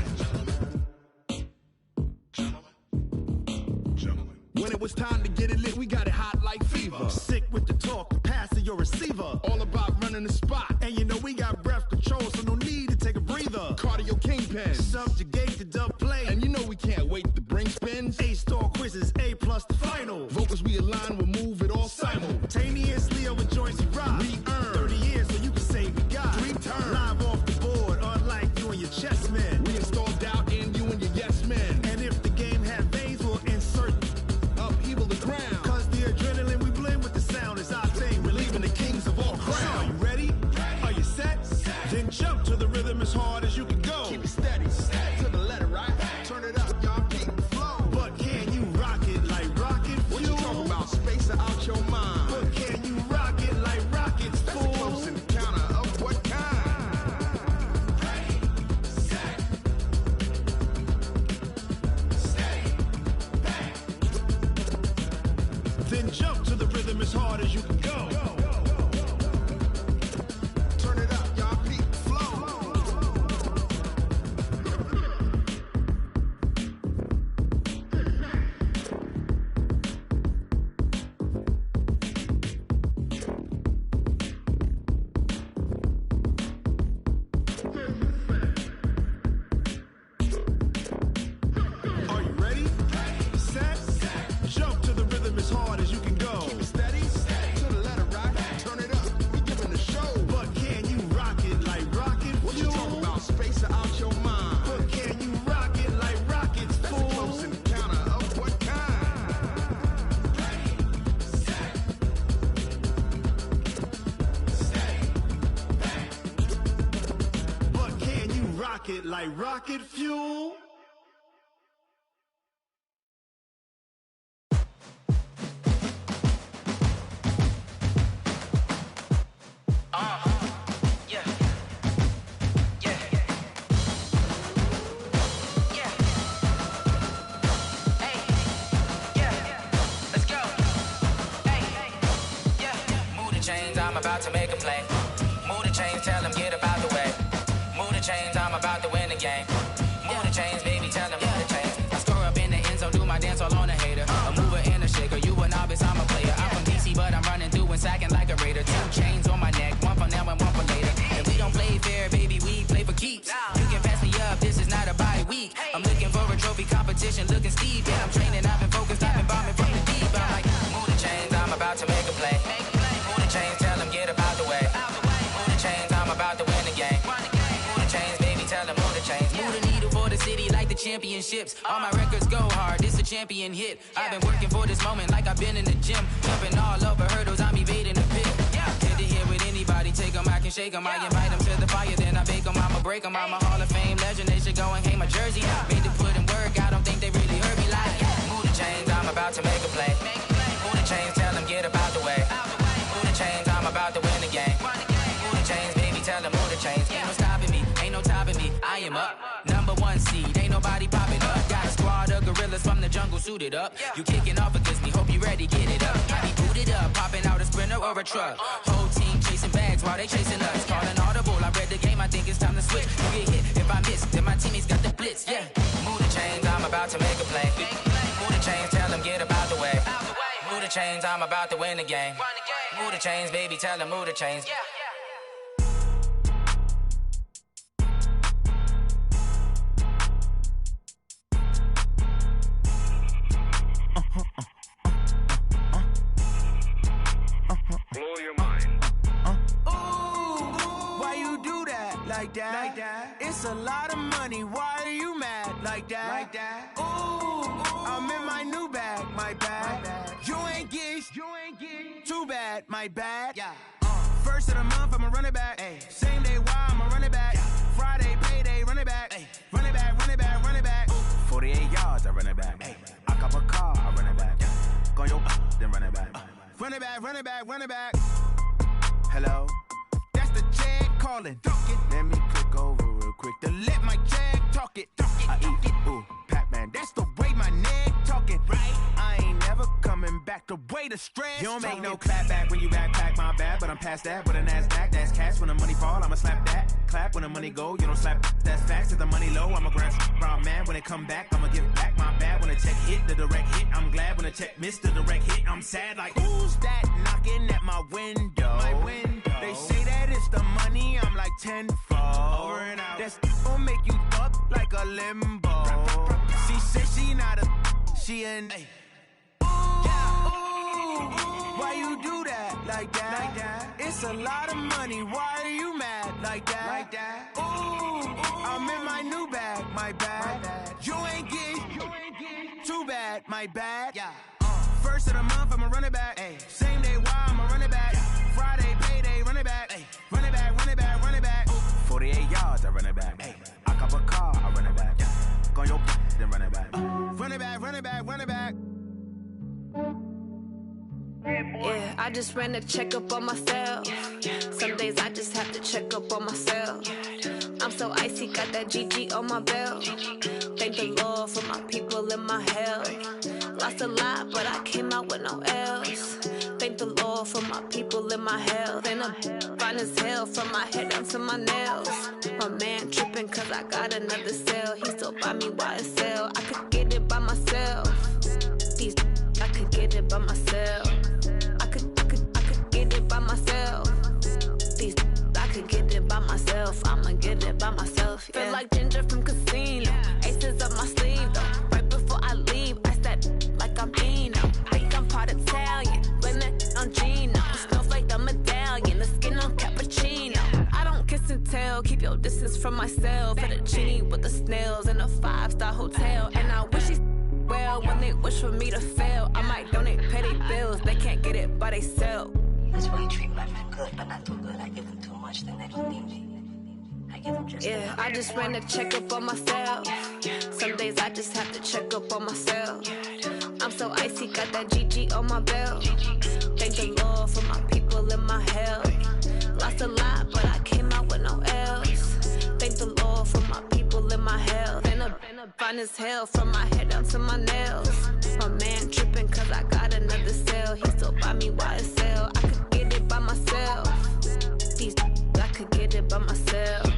Gentlemen. When it was time to get it lit, we got it hot like fever. Sick with the talk, passing your receiver. All about running the spot. And you know we got breath control, so no need to take a breather. Cardio kingpin. Subjugate the dub play. And you know we can't wait to bring spins. A-star quizzes, A+ the final. Vocals we align, we'll move it all Simultaneously over joints we rock. We earn 30 years so you can say we got 3 turns. live off the board, unlike you and your chess men. We install doubt in you and your yes men. And if the game had veins, we'll insert. Upheaval the ground. Cause the adrenaline we blend with the sound is our thing, relieving the kings of all Crown. crown. Are you ready? Are you set? Then jump to the rhythm as hard as you can go. Keep it steady, to the letter right. Turn it up, y'all keep the flow. But can you rock it like rocket fuel? What you talking about, space out your mind? But can you rock it like rockets, That's a fool? close encounter of what kind? Then jump to the rhythm as hard as you can go. Turn it up, y'all keep the flow. Are you ready? Set, jump to the rhythm as hard as you can go. Steady, to the like rocket fuel. I'm about to make a play. Move the chains, tell them get up out the way. Move the chains, I'm about to win the game. Move the chains, baby, tell them move the chains. I score up in the end zone, do my dance all on a hater. A mover and a shaker, you a novice, I'm a player. I'm from DC, but I'm running through and sacking like a raider. 2 chains on my neck, one for now and one for later. And we don't play fair, baby, we play for keeps. You can pass me up, this is not a bye week. I'm looking for a trophy competition, looking steep. Yeah, I'm training, I've been focused, I've been bombing from the deep. I'm like, move the chains, I'm about to make a play. Move the chains, tell them get up out the way. Move the chains, I'm about to win the game. Move the chains, baby, tell them move the chains. Move the needle for the city like the championships. All my records go hard, this a champion hit. I've been working for this moment like I've been in the gym. Jumping all over hurdles, I'm evading the pit. Head to head with anybody, take them, I can shake them. I invite them to the fire, then I bake them, I'ma break them. I'm a Hall of Fame legend, they should go and hang my jersey. Made to put in work, I don't think they really heard me like, move the chains, I'm about to make a play. Move the chains, tell them get up out the way. Move the chains, I'm about to win the game. Move the chains, baby, tell them move the chains. Ain't no stopping me, ain't no topping me. I am up, #1 seed, ain't nobody popping up. Got a squad of gorillas from the jungle suited up. You kicking off against me, hope you ready, get it up. I be booted up, popping out a Sprinter or a truck. Whole team chasing bags while they chasing us. Calling audible, I read the game, I think it's time to switch. You get hit, if I miss, then my teammates got the blitz, yeah. Move the chains, I'm about to make a play. Move the chains, tell them get up out the way. Move the chains, I'm about to win the game. Move the chains, baby, tell them move the chains. Blow your mind. Why you do that like that? Like that? It's a lot of money. Why are you mad like that? Like that? Ooh, I'm in my new bag, my bad. You ain't get too bad, my bad. Yeah. First of the month, I'ma run it back. Ay. Same day, why I'ma run it back. Friday, payday, run it back. Ay. Run it back, run it back, run it back. 48 yards, I run it back. Ay. I cop a car, I run it back. Go yo, then run it back. Run it back, run it back, run it back. Hello, that's the jag calling. Let me click over real quick to let my jag talk it. I eat it, ooh, Pac-Man. That's the way my neck talking. Right, I ain't never coming back. The way the stress. You don't make no clap back when you backpack, my bad. But I'm past that with a NASDAQ. That's cash when the money fall. I'ma slap that. Clap when the money go. You don't slap. That's facts. If the money low, I'ma grab brown man. When it come back, I'ma give back my bad. When the check hit, the direct hit. I'm glad when the check missed the direct hit. I'm sad like who's that knocking at my window? My window. They say that it's the money. I'm like tenfold. Over and out. That's gon' make you up like a limbo. She said she not a. She an. Why you do that like that? Like that? It's a lot of money. Why are you mad like that? Like that? Ooh, I'm in my new bag, my bad. You ain't get too bad, my bad. Yeah. First of the month, I'ma run it back. Ay. Same day, why I'ma run it back. Friday, payday, run it back. Ay. Run it back, run it back, run it back. 48 yards, I run it back. Ay. I cop a car, I run it back. Go yo, then run it back. Run it back, run it back, run it back. Yeah, I just ran a checkup on myself. Some days I just have to check up on myself. I'm so icy, got that GG on my belt. Thank the Lord for my people in my health. Lost a lot, but I came out with no else. Thank the Lord for my people in my health. And I'm fine as hell from my head down to my nails. My man tripping cause I got another cell. He still buy me YSL. I could get it by myself. These I could get it by myself. I could get it by myself. These I could get it by myself. I'ma get it by myself. Yeah. Feel like Ginger from Casino. Aces up my sleeve though. Right before I leave, I said like I'm Dino. Think I'm part Italian. Blame it on Gino. Snowflake the medallion. The skin on cappuccino. I don't kiss and tell. Keep your distance from myself. Fettuccine with the snails in a 5-star hotel. And I wish he's well when they wish for me to fail. I might donate petty bills. They can't get it by themselves. That's why you treat my men good, but not too good. I give them too much, then they don't need me. Yeah, I just ran a checkup on myself. Some days I just have to check up on myself. I'm so icy, got that GG on my belt. Thank the Lord for my people in my hell. Lost a lot, but I came out with no L's. Thank the Lord for my people in my hell. Been a fine as hell from my head down to my nails. My man tripping cause I got another cell. He still buy me YSL. I could get it by myself. These I could get it by myself.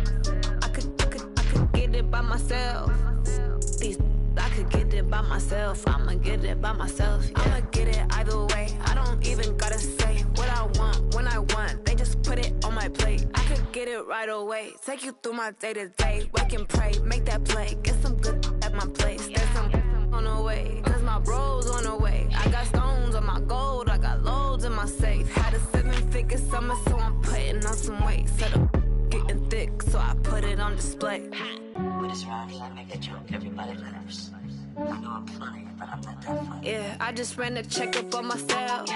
I could get it by myself. These I could get it by myself. I'ma get it by myself. Yeah. I'ma get it either way. I don't even gotta say what I want when I want. They just put it on my plate. I could get it right away. Take you through my day to day. Wake and pray, make that play. Get some good at my place. There's some on the way. Cause my bros on the way. I got stones on my gold. I got loads in my safe. Had a 7-figure summer, so I'm putting on some weight. Set up getting thick, so I put it on display. With this round here, I make a joke everybody laughs. I know I'm funny, but I'm not that funny. Yeah, I just ran a checkup on myself.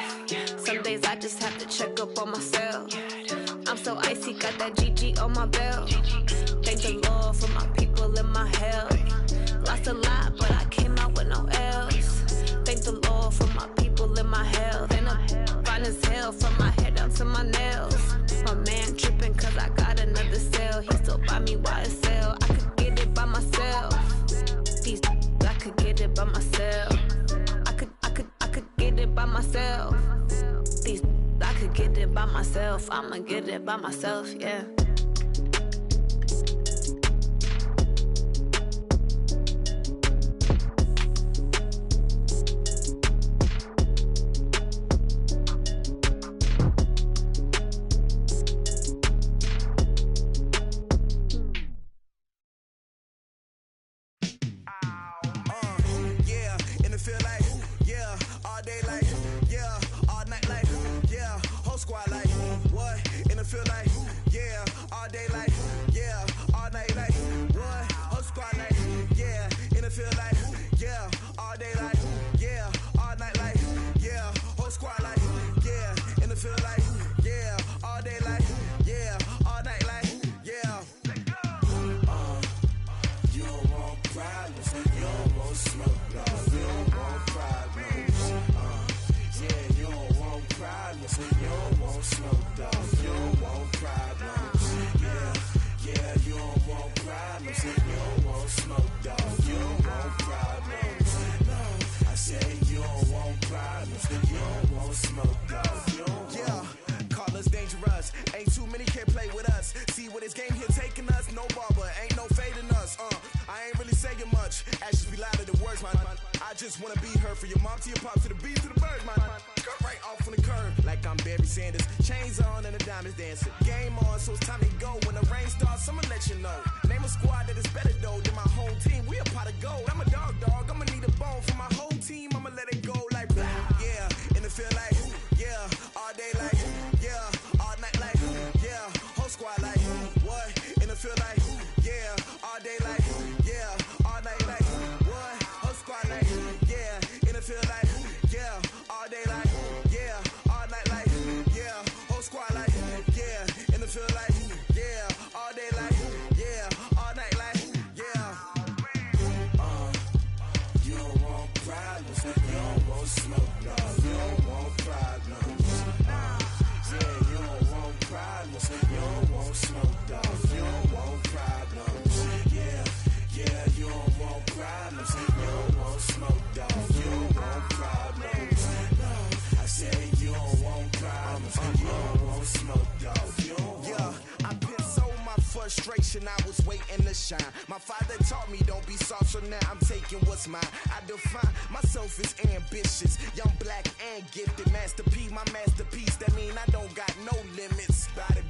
Some days I just have to check up on myself. I'm so icy, got that GG on my belt. Thank the Lord for my people in my hell. Lost a lot, but I came out with no L's. Thank the Lord for my people in my hell. Then I'm fine as hell from my head down to my nails. My man tripping cause I got another cell. He still buy me YSL. I could get it by myself. These I could get it by myself. I could get it by myself. These I could get it by myself. I'ma get it by myself, yeah. I was waiting to shine. My father taught me don't be soft, so now I'm taking what's mine. I define myself as ambitious, young, black, and gifted. Master P, my masterpiece. That mean I don't got no limits. Bout it,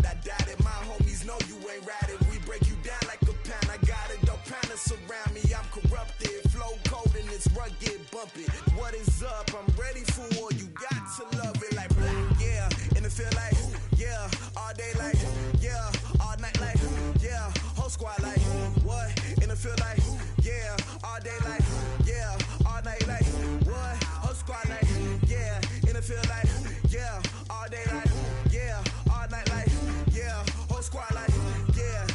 I doubt it. My homies know you ain't ratted. We break you down like a pound. I got it, don't pound us around me. I'm corrupted, flow cold and it's rugged, bump it. What is up? I'm ready for war. You got to love it like black, yeah. And it feel like, yeah, all day like, yeah, all night like, yeah, whole squad like, what? And it feel like, yeah, all day like, yeah, all night like, what? Whole squad like, yeah, and it feel like, yeah, all day like, yeah, all night like, yeah, whole squad like, yeah,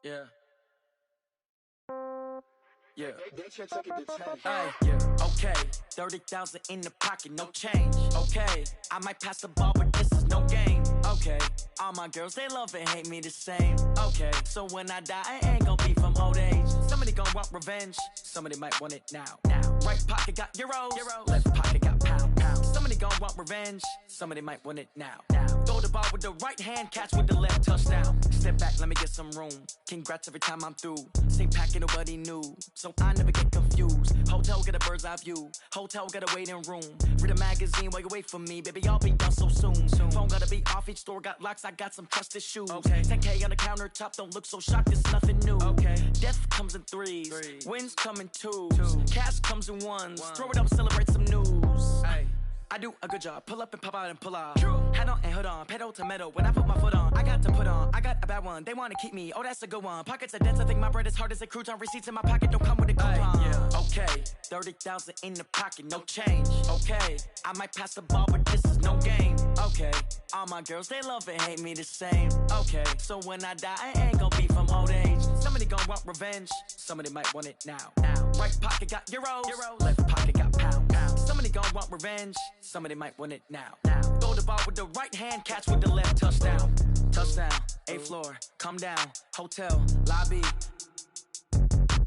Yeah. Yeah. Hey, yeah. Okay. 30,000 in the pocket, no change. Okay. I might pass the ball, but this is no game. Okay. All my girls, they love and hate me the same. Okay. So when I die, I ain't gon' be from old age. Somebody gon' want revenge. Somebody might want it now. Right pocket got euros. Left pocket got pound. Somebody gon' want revenge. Somebody might want it now. Throw the ball with the right hand, catch with the left, touchdown. Step back, let me get some room. Congrats every time I'm through. Same packet, nobody knew. So I never get confused. Hotel get a bird's eye view. Hotel get a waiting room. Read a magazine while you wait for me. Baby, I'll be done so soon. Phone gotta be off, each store got locks. I got some trusted shoes. 10K on the countertop, don't look so shocked, it's nothing new. Death comes in threes. Wins come in twos. Cash comes in ones. Throw it up, celebrate some news. I do a good job. Pull up and pop out and pull out. Head on and hood on. Pedal to metal. When I put my foot on, I got to put on. I got a bad one. They want to keep me. Oh, that's a good one. Pockets are dense. I think my bread is hard as a crouton. Receipts in my pocket don't come with a coupon. Okay. 30,000 in the pocket. No change. Okay. I might pass the ball, but this is no game. Okay. All my girls, they love and hate me the same. Okay. So when I die, I ain't gon' be from old age. Somebody gon' want revenge. Somebody might want it now. Right pocket got euros. Left pocket got pound. Somebody gon' want revenge. Somebody might want it now. Throw the ball with the right hand, catch with the left, touchdown. Touchdown, 8th floor, come down, hotel, lobby.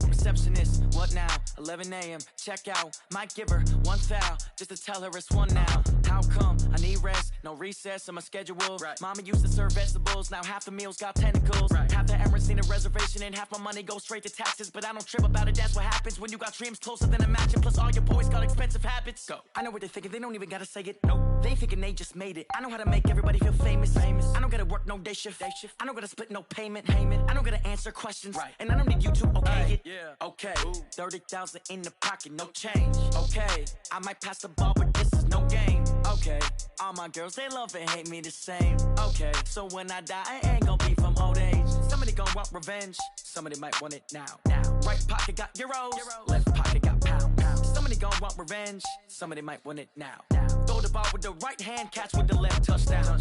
Receptionist, what now? 11 a.m., check out. Might give her one foul, just to tell her it's one now. How come? I need rest, no recess in my schedule. Mama used to serve vegetables, now half the meals got tentacles. Half the Emirates need a reservation and half my money goes straight to taxes. But I don't trip about it, that's what happens when you got dreams closer than a matching. Plus all your boys got expensive habits. Go. I know what they're thinking, they don't even gotta say it. Nope. They thinking they just made it. I know how to make everybody feel famous. I don't gotta work no day shift. I don't gotta split no payment. I don't gotta answer questions. And I don't need you to okay it. Okay, 30,000 in the pocket, no change. Okay, I might pass the ball, but this is no game. Okay, all my girls, they love and hate me the same. Okay, so when I die, I ain't gon' be from old age. Somebody gon' want revenge. Somebody might want it now. Right pocket got euros. Left pocket got pound. Somebody gon' want revenge. Somebody might want it now. Throw the ball with the right hand, catch with the left, touchdown.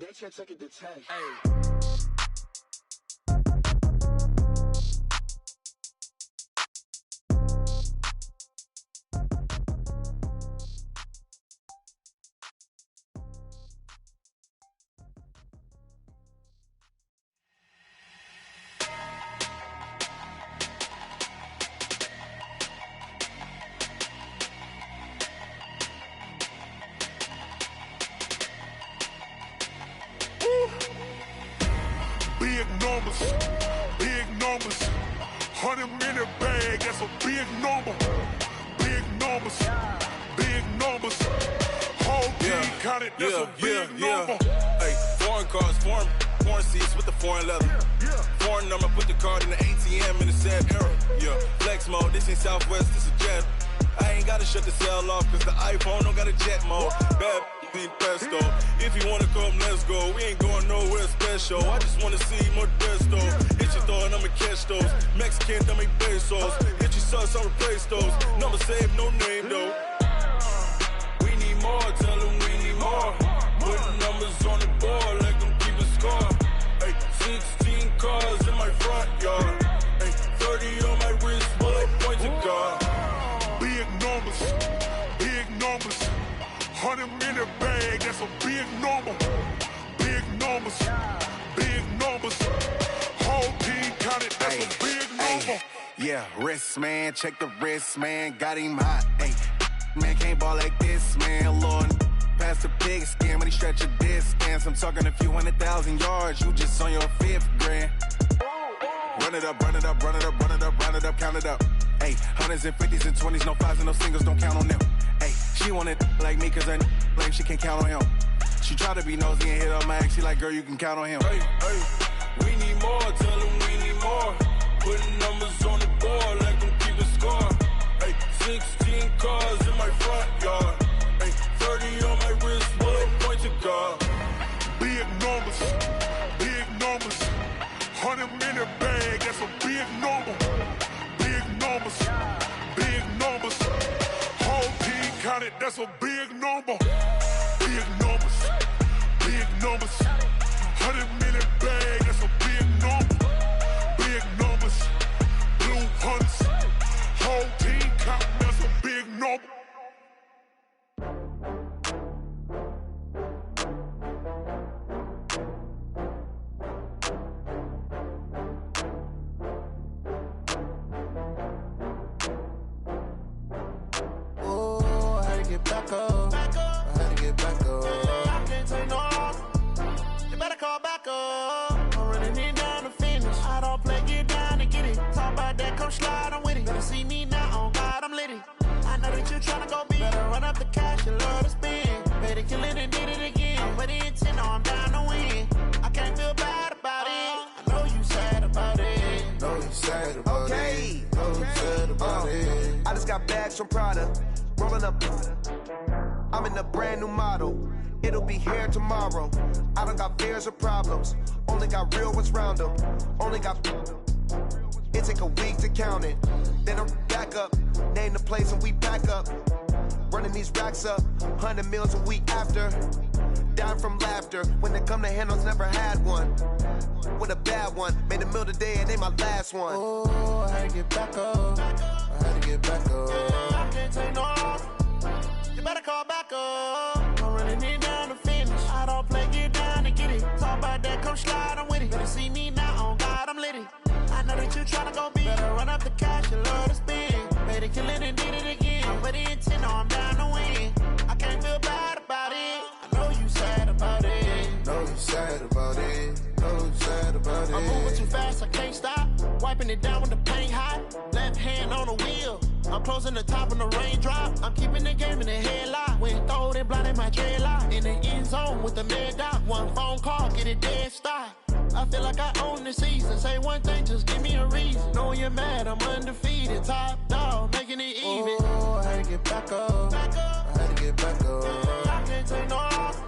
They can't take it to 10. Big numbers, 100-minute bag, that's a big number. Big numbers, whole team counted, that's a big number. Hey, foreign cars, foreign seats with the foreign leather. Foreign number, put the card in the ATM in the sad era. Flex mode, this ain't Southwest, this is jet. I ain't gotta shut the cell off, cause the iPhone don't got a jet mode. Bad need pesto. If you wanna come, let's go. We ain't going nowhere special. I just wanna see Modesto. Hit your thought, I'ma catch those. Mexican, I make pesos. Hit your sus, I'll replace those. Number saved, no name though. We need more, tell them we need more. Putting numbers on the board like I'm keeping score. Hey, 16 cars in my front yard. Hey, 30 on my wrist, bullet point to God. Big numbers, 100-minute bag, that's a big number. Big numbers, whole team counted, that's a big number. Yeah, wrist man, check the wrist man, got him hot. Ay, man can't ball like this, man. Lord, past the pig skin when he stretch a distance. I'm talking a few 100,000 yards, you just on your 5th grand. Run it up, count it up. Ay, 100s and 50s and 20s, no 5s and no singles, don't count on them. Ay, she want it like me, cause her blame, she can't count on him. She try to be nosy and hit up my ex, she like, girl, you can count on him. Hey, we need more, tell them we need more. Putting numbers on the board like I'm keeping score. Hey, 16 cars in my front yard. Hey, 30 on my wrist, bullet point to God. Big numbers, 100-minute bag, that's a big number. Big numbers, whole team counted, that's a big number. Big numbers, 100-minute bag, that's a big number. back up. I had to get back up. I can't take no loss. You better call back up. I'm running it down to finish. I don't play, get down to get it. Talk about that, come slide, I'm with it. Better see me now, on God, I'm litty. I know that you tryna go big. Better run up the cash, you love to spend. Better kill it and did it again. But the intent, no, I'm down to win. I can't feel bad about it. I know you sad about it. Know you sad about it. Know you sad about it. I just got bags from Prada. Rolling up. I'm in a brand new model. It'll be here tomorrow. I don't got fears or problems. Only got real ones round them. Only got. It take a week to count it. Then I'm back up. Name the place and we pack up. Running these racks up. 100 meals a week after. Down from laughter. When they come to handles, never had one. With a bad one. Made a meal today and ain't my last one. Oh, I had to get back up. I had to get back up. I can't take no loss. You better call back up. I'm running it down to finish. I don't play, get down to get it. Talk about that, come slide, I'm with it. Better see me now, on God, I'm litty. I know that you tryna go big. Better run up the cash, you love to spend. Better kill it and did it again. But the intent, no, I'm down to win. I can't feel bad about it. I know you sad about it. Know you sad about it. Know you sad about it. I'm moving too fast, I can't stop. Wiping it down with the paint hot. Left hand on the wheel. I'm closing the top when the raindrop. I'm keeping the game in the headlock. When throwed and blinded my dreadlock. In the end zone with the mad dot. One phone call, get it dead stop. I feel like I own the season. Say one thing, just give me a reason. Knowing you're mad, I'm undefeated. Top dog, making it even. Oh, I had to get back up. I had to get back up. I can't take no loss.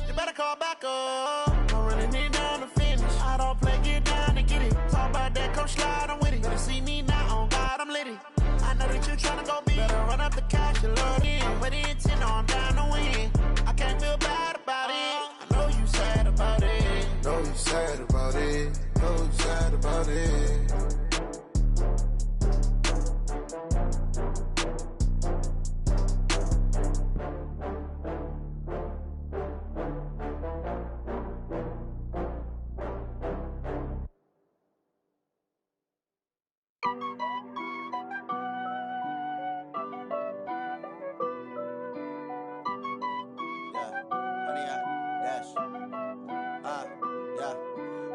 You better call back up. I'm running it down to finish. I don't play, get down to get it. Talk about that, come slide, I'm with it. Better see me now, on God, I'm litty. I know that you tryna go big. Better run up the cash, you love it. But the intent, no, I'm down to win. I can't feel bad about it. I know you sad about it. Know you sad about it. Know you sad about it.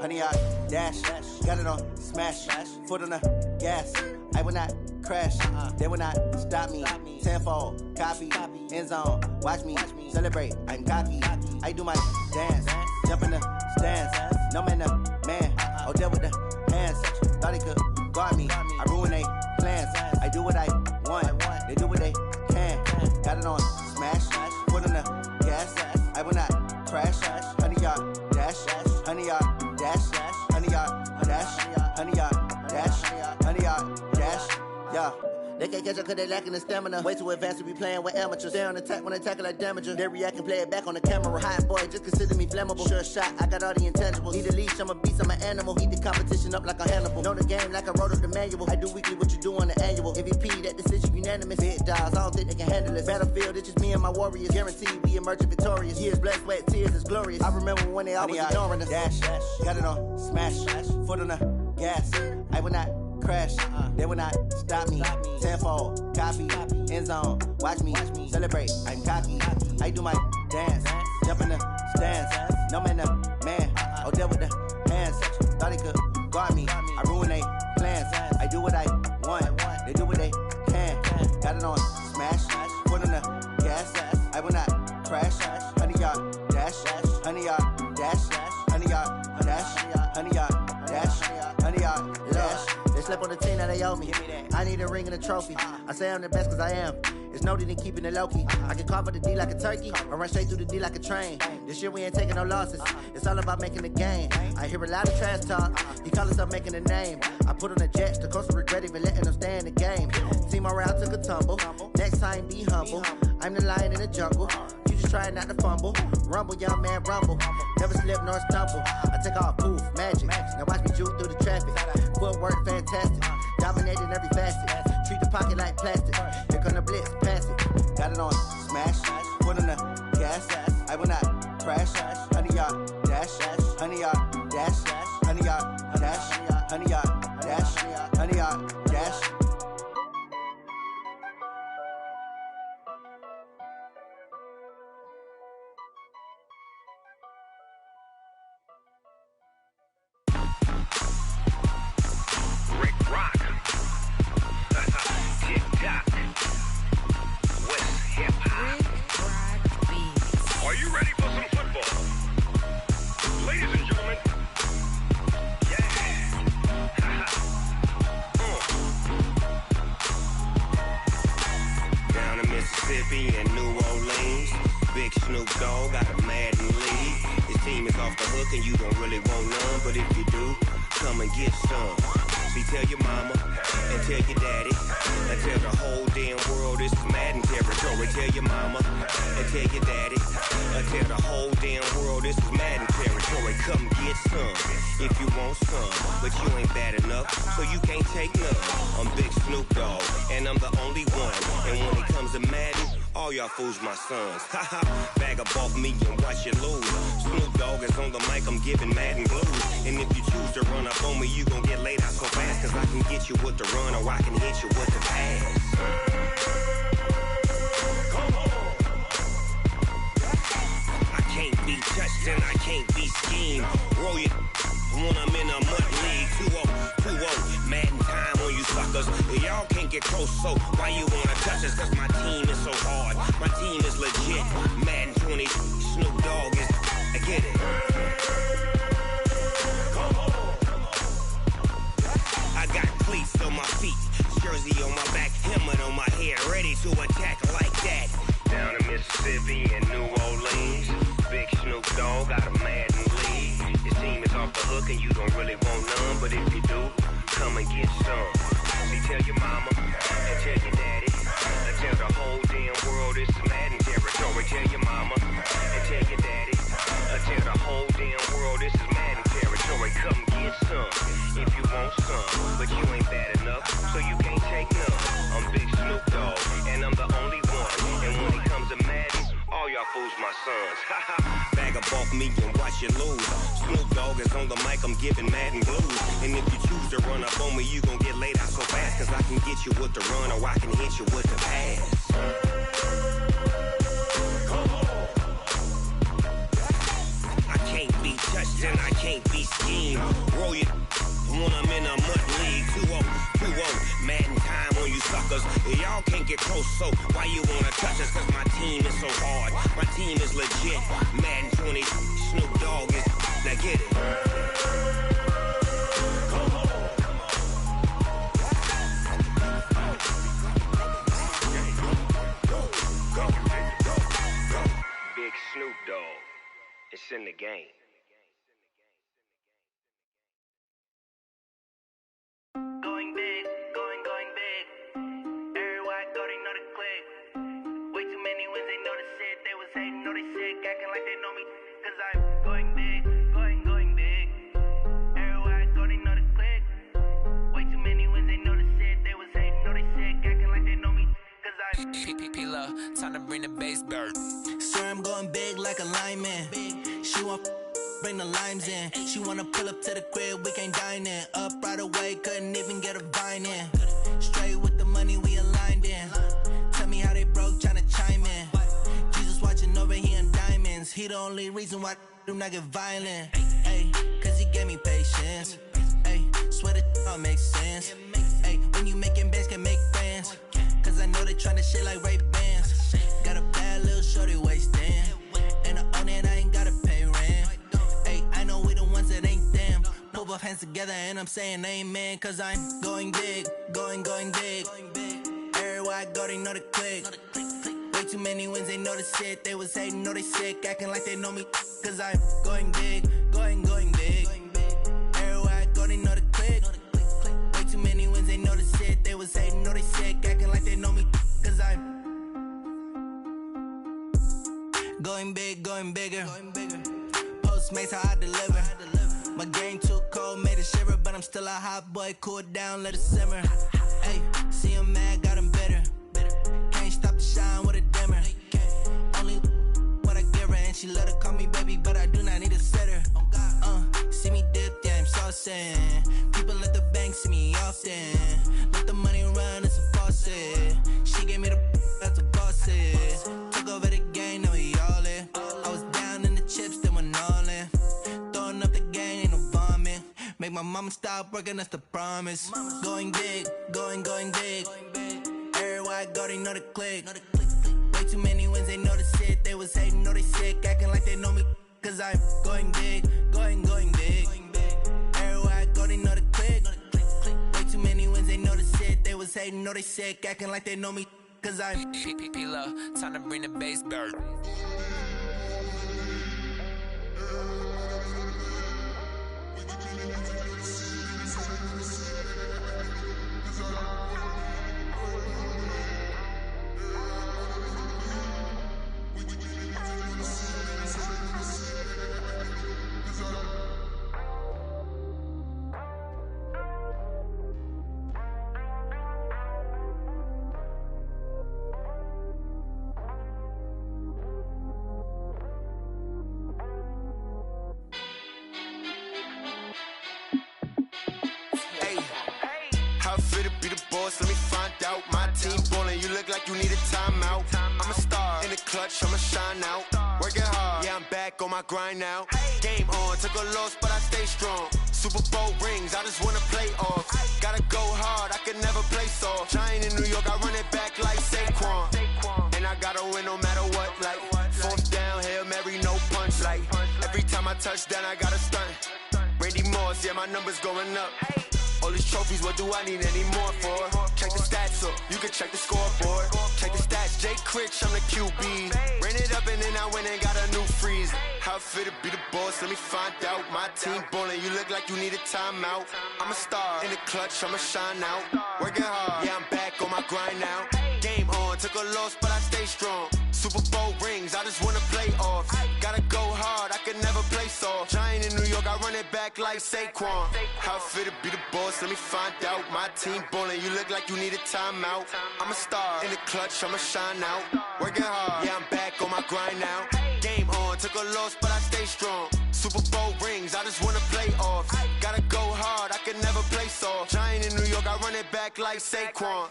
Honey, I dash, got it on smash, foot on the gas. I will not crash, they will not stop me. Tenfold, copy, end zone, watch me celebrate. I'm cocky, I do my dance, jump in the stands. No man, the man, oh there with the hands. Thought he could guard me, I ruin they plans. I do what I want, they do what they can. Got it on smash, foot on the gas. I will not crash, honey, y'all dash, honey, y'all dash, honey, y'all dash, honey, y'all dash, honey, y'all dash, yeah. They can't catch up cause they lacking the stamina. Way too advanced to be playing with amateurs. Stay on attack when they tackle like damager. They react and play it back on the camera. Hot boy, just consider me flammable. Sure shot, I got all the intangibles. Need a leash, I'm a beast, I'm an animal. Heat the competition up like a Hannibal. Know the game like I wrote up the manual. I do weekly what you do on the annual. MVP, that decision unanimous. Big dogs, I don't think they can handle it. Battlefield, it's just me and my warriors. Guaranteed we emerge victorious. Years, blood, sweat, tears, it's glorious. I remember when they always ignoring us. Dash, got it on smash, foot on the gas. I will not crash, they will not stop me. Tenfold, copy, end zone, watch me celebrate. I'm cocky, I do my dance, jump in the stands. No man, the man, oh there with the hands. Thought he could guard me, I ruin they plans. I do what I want, they do what they can. Got it on smash, foot on the gas. I will not crash, honey, y'all dash, honey, y'all dash, honey, y'all dash, honey, y'all dash, honey, y'all dash. They slept on the team that they owe me. I need a ring and a trophy. I say I'm the best cause I am. It's no need in keeping it low-key. I can carve up the D like a turkey or run straight through the D like a train. This year we ain't taking no losses. It's all about making the game. I hear a lot of trash talk. He call himself making a name. I put on the Jets. The coach will regret even letting them stay in the game. Team morale took a tumble. Next time be humble. I'm the lion in the jungle. You just try not to fumble. Rumble, young man, rumble. Never slip nor stumble. I take off, poof, magic. Now watch me juke through the traffic. Footwork fantastic. Dominating every facet. Treat the pocket like plastic. Here come the blitz, pass it. Got it on smash. Foot on the gas. I will not crash. Honey, y'all dash. Honey, y'all dash. Honey, y'all dash. Honey, y'all dash. Honey, y'all dash. hook and you don't really want none. But if you do, come and get some. See, tell your mama and tell your daddy and tell the whole damn world this is Madden territory. Tell your mama and tell your daddy and tell the whole damn world this is Madden territory. Come get some if you want some, but you ain't bad enough, so you can't take none. I'm Big Snoop Dogg, and I'm the only one. And when it comes to Madden, all y'all fools my sons. Haha, bag up off me and watch you lose. Snoop Dogg is on the mic, I'm giving Madden blues. And if you choose to run up on me, you gon' get laid out so fast. Cause I can get you with the run or I can hit you with the pass. Come on. I can't be touched and I can't be schemed. Roll it when I'm in a mud league. 2-0, Madden time on you suckers. Y'all can't get close, so why you wanna touch us? Cause my team is so hard, my team is legit. Madden 20, Snoop Dogg is, I get it. Come on. I got cleats on my feet, jersey on my back, helmet on my head, ready to attack like that. Down in Mississippi and New Orleans, Big Snoop Dogg got a Madden league. Your team is off the hook and you don't really want none, but if you do, come and get some. See, tell your mama and tell your daddy and tell the whole damn world this is Madden territory. Tell your mama and tell your daddy and tell the whole damn world this is Madden territory. Come get some if you want some, but you ain't bad enough, so you can't take none. I'm Big Snoop Dogg, and I'm the only one. And when it comes to Madden, all y'all fools my sons. Bag up off me and watch you lose. Snoop Dogg is on the mic, I'm giving Madden blues. And if you choose to run up on me, you gon' get laid out so fast. Cause I can get you with the run or I can hit you with the pass. Come on. I can't be touched and I can't be schemed. Roll it when I'm in a mud league. 2-0, Madden time on you suckers. Y'all can't get close, so why you wanna touch us? Cause my team is so hard, my team is legit. Madden 20, Snoop Dogg is, now get it. Come on. Go. Big Snoop Dogg, it's in the game. Going big, going big. Everywhere I go, they know the click. Way too many wins, they know the shit. They was hating, know they sick, acting like they know me. Cause I'm going big, going big. Everywhere I go, they know the click. Way too many wins, they know the shit. They was hating, know they sick, acting like they know me. Cause I'm P-P-P-Love, time to bring the bass bird. Swear I'm going big like a lineman. She want bring the limes in. She wanna pull up to the crib, we can't dine in. Up right away, couldn't even get a vine in. Straight with the money we aligned in. Tell me how they broke, tryna chime in. Jesus watching over here in diamonds. He the only reason why I do not get violent. Ay, cause he gave me patience. Ay, swear that all makes sense. Ay, when you making bands, can make friends. Cause I know they tryna shit like Ray-Bans. Got a bad little shorty wasting. And I own it, I ain't gotta pay rent. Ay, I know we the ones that ain't them. Put both hands together and I'm saying amen. Cause I'm going big, going big. Everywhere I go, they know the click. Way too many wins, they know the shit. They was hating, know they sick, acting like they know me. Cause I'm going big, going big. Everywhere I go, they know the click. Way too many wins, they know the shit. They was hating, know they sick, acting like they know me. Cause I'm going big, going bigger. Postmates how I deliver. My game too cold, made it shiver, but I'm still a hot boy. Cool down, let it simmer. Hey, see him mad, got him bitter. Can't stop the shine with a dimmer. Only what I give her, and she let her call me baby, but I do not need a sitter. See me dip, yeah, I'm saucing. People at the bank see me often. Let the money run, it's a faucet. She gave me the that's a faucet. Took over the game, now we all in. I was down in the chips, then went all in. Throwing up the gang, ain't no vomit. Make my mama stop working, that's the promise. Going big, going big. Everywhere I go, they know the click. Way too many wins, they know the shit. They was hating, know they sick, acting like they know me. Cause I'm going big, going big. Everywhere I go, they know the click. Way too many wins, they know the shit. They was hating, know they sick, acting like they know me. Cause I'm P-P-P-Love, time to bring the bass bird. How I feel to be the boss, let me find out. My team ballin', you look like you need a timeout. I'm a star, in the clutch, I'ma shine out. Working hard, yeah, I'm back on my grind now. Game on, took a loss, but I stay strong. Super Bowl rings, I just wanna play off. Gotta go hard, I can never play soft. Giant in New York, I run it back like Saquon. And I gotta win no matter what, like fourth down, Hail Mary, no punch. Like every time I touch down, I gotta stunt. Randy Moss, yeah, my numbers going up. All these trophies, what do I need any more for? Check the stats up, you can check the scoreboard. Check the stats, Jake Critch, I'm the QB. Ran it up and then I went and got a new freeze. How I feel to be the boss, let me find out. My team ballin', you look like you need a timeout. I'm a star, in the clutch, I'ma shine out. Working hard, yeah, I'm back on my grind now. Game on, took a loss, but I stay strong. Super Bowl rings, I just wanna play off. Gotta go hard, I can never play soft. Giant in New York, I run it back like Saquon. How I feel to be the boss, let me find out. My team ballin', you look like you need a timeout. I'm a star, in the clutch, I'ma shine out. Working hard, yeah, I'm back on my grind now. Game on, took a loss, but I stay strong. Super Bowl rings, I just wanna play off. Gotta go hard, I can never play soft. Giant in New York, I run it back like Saquon.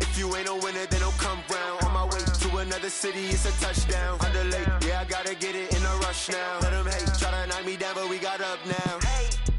If you ain't a winner, then don't come round. On my way to another city, it's a touchdown. Underlay, yeah, I gotta get it in a rush now. Let them hate, try to knock me down, but we got up now.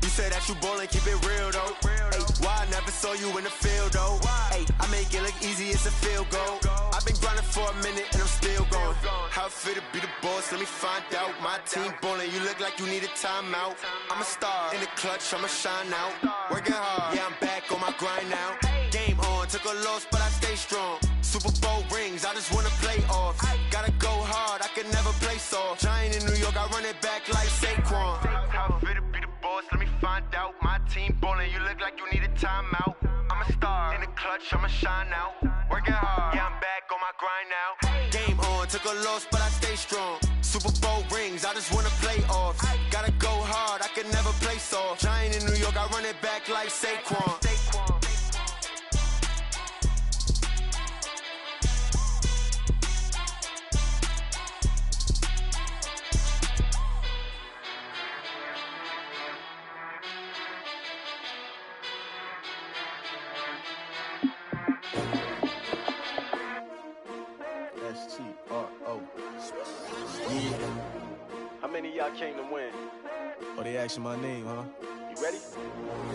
You say that you ballin', keep it real though. Hey, why I never saw you in the field though? Hey, I make it look easy, it's a field goal. I've been grinding for a minute and I'm still going. How I feel to be the boss, let me find out. My team ballin', you look like you need a timeout. I'm a star, in the clutch, I'ma shine out. Working hard, yeah, I'm back on my grind now. Game on, took a loss, but I stay strong. Super Bowl rings, I just wanna play off. Gotta go hard, I can never play soft. Giant in New York, I run it back like Saquon. How I feel to be the boss, let me find out. My team ballin', you look like you need a timeout. I'm a star, in the clutch, I'ma shine out. Working hard, yeah, I'm back on my grind now. Game on, took a loss, but I stay strong. Super Bowl rings, I just wanna play off. Gotta go hard, I can never play soft. Giant in New York, I run it back like Saquon. S-T-R-O. Yeah. How many of y'all came to win? Oh, they asking my name, huh? You ready?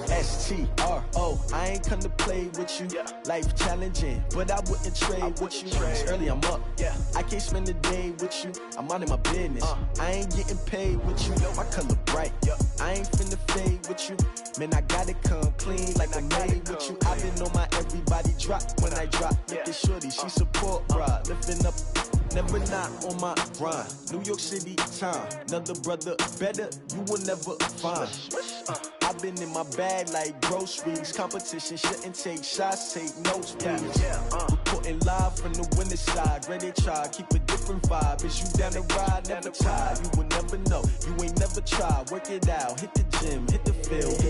S-T-R-O. I ain't come to play with you. Yeah. Life challenging, but I wouldn't trade with you. It's early, I'm up. Yeah. I can't spend the day with you. I'm out of my business. I ain't getting paid with you. My color bright. I ain't finna fade with you. Man, I gotta come clean like I'm made with you. I've been on my everybody drop when I drop. Look at shorty, she support rod. Lifting up, never not on my grind. New York City time, another brother better, you will never find. I've been in my bag like groceries. Competition shouldn't take shots, take notes, please. Reporting live from the winter side. Ready to try, keep a different vibe. Is you down the ride, never tired. You will never know, you ain't never tried. Work it out, hit the gym, hit the field.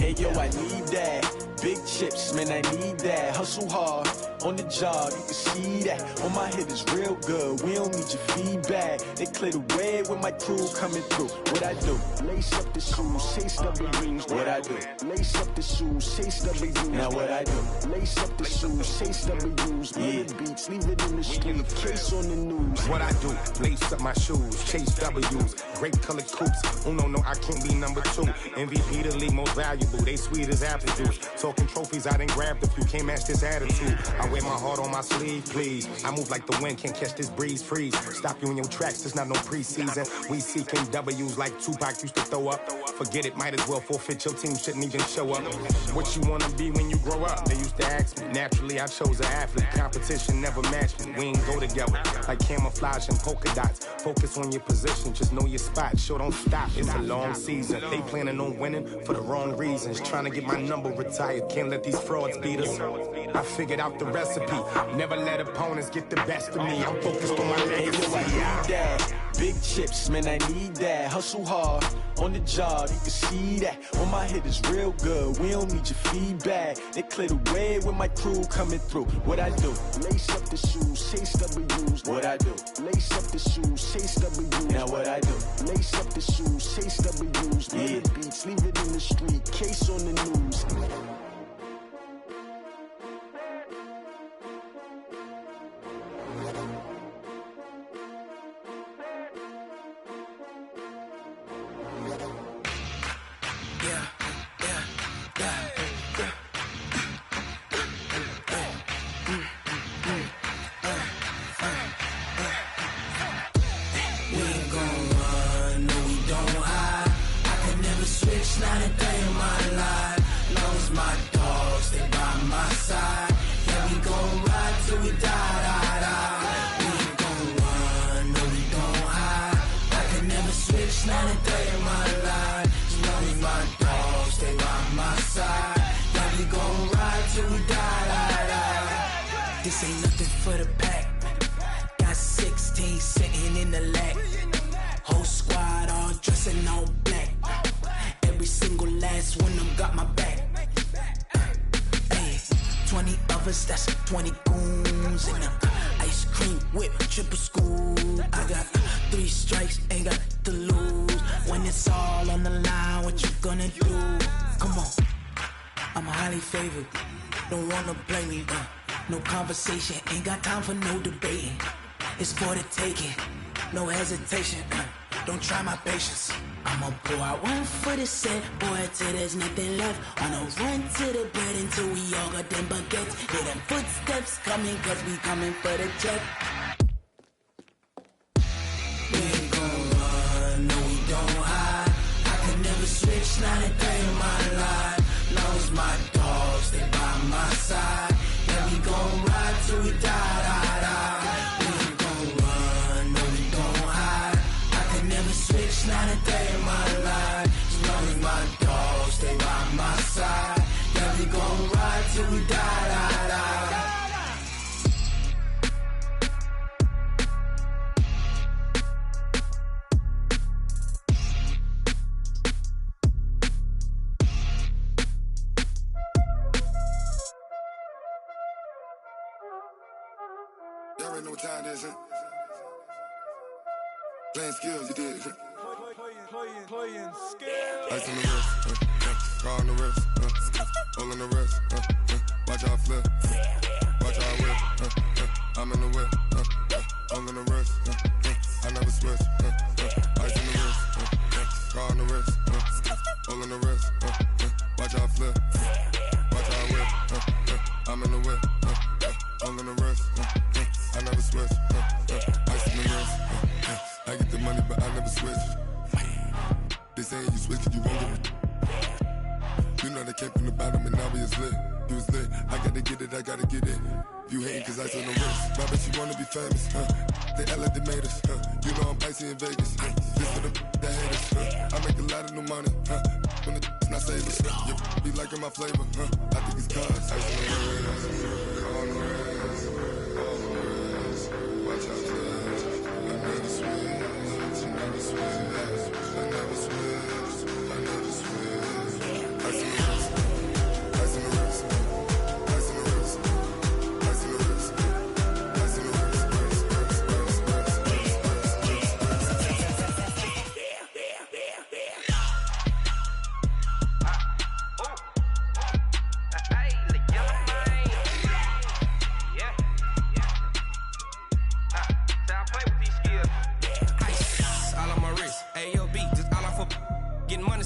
Hey yo, I need that. Big chips, man, I need that. Hustle hard, on the job, you can see that. On my head is real good, we don't need your feedback. They clear the way with my crew coming through. What I do? Lace up the shoes, chase W's. What I do? Lace up the shoes, chase W's. Now what I do? Lace up the shoes, chase W's. Yeah. Beats, leave it in the street, case on the news. What I do? Lace up my shoes, chase W's. Grape colored coops. Uno, no, I can't be number 2. MVP the league most valuable. They sweet as apple juice. Talking trophies, I done grabbed a few. Can't match this attitude. I wear my heart on my sleeve, please. I move like the wind, can't catch this breeze, freeze. Stop you in your tracks, there's not no preseason. We seeking W's like Tupac used to throw up. Forget it, might as well forfeit, your team shouldn't even show up. What you wanna be when you grow up? They used to ask me. Naturally, I chose an athlete. Competition never matched me. We ain't go together. Like camouflage and polka dots. Focus on your position, just know your spot. Sure, don't stop, it's a long season. They planning on winning for the wrong reasons. Trying to get my number retired, can't let these frauds beat us. I figured out the recipe. Never let opponents get the best of me. I'm focused on my legacy. I need that. Big chips, man, I need that. Hustle hard, on the job, you can see that. On my head is real good, we don't need your feedback. They clear the way with my crew coming through. What I do? Lace up the shoes, chase W's. What I do? Lace up the shoes, chase W's. Now what I do? Lace up the shoes, chase W's. Yeah. Beats, leave it in the street, case on the news. dogs stay by my side. Yeah, we gon' ride till we die. This ain't nothing for the pack. Got 16 sitting in the lap. Whole squad all dressing all black. Every single last one of them got my back. 20 of us, that's 20 goons in them. Ice cream whip, triple scoop. I got 3 strikes, ain't got to lose. When it's all on the line, what you gonna do? Come on, I'm highly favored. Don't wanna blame me, no conversation, ain't got time for no debating. It's for the taking, no hesitation. Don't try my patience. I'ma pour out one for the set, boy, till there's nothing left. On a run to the bread until we all got them baguettes. Hear them footsteps coming, cause we coming for the check. We ain't gon' run, no we don't hide. I could never switch, not a day in my life. Long as my dogs, they by my side. Yeah, we gon' ride till we die. We ain't gon' run, no we don't hide. I could never switch, not a day in my life. As long as my dogs stay by my side. Yeah, we gon' ride till we die. Y'all already know what time it is, huh? Playing skills, you did. Playing skills. Ice on the wrist, car on the wrist, all on the wrist, watch out flip, watch out whip, I'm in the whip, all on the wrist, I never switch, ice on the wrist, car on the wrist, all on the wrist, watch out flip, watch out whip, I'm in the whip, all on the wrist, I never switch, ice on the wrist, I get the money but I never switch. They saying you switch and you won't get it. You know they came from the bottom and now we is lit. You was lit, I gotta get it, I gotta get it. You hating cause ice on the wrist. My bitch, you wanna be famous, They act like they made us, You know I'm icy in Vegas, This for the that hate us, I make a lot of new money, When the not save us, You be liking my flavor, I think it's cause ice on the wrist, on the wrist, on the wrist. Watch out for that, I never switch, I never switch. I never switch, I never switch. Ice in the wrist, ice in the wrist, ice in the wrist, ice in the wrist, ice in the wrist,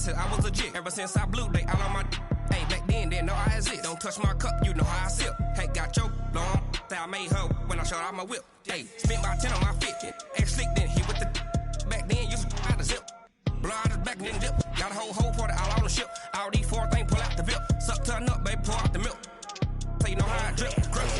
I was legit. Ever since I blew, they all on my hey, back then, didn't know I exist. Don't touch my cup, you know how I sip. Hey, got your long, that I made her when I showed out my whip. Hey, spent about 10 on my fit. Ex-slick, then hit with the back then, used to out the zip. Blow out his back, then dip. Got a whole party all on the ship. All these 4 things, pull out the VIP. Suck, turn up, baby, pour out the milk. So you know how I drip. Crush.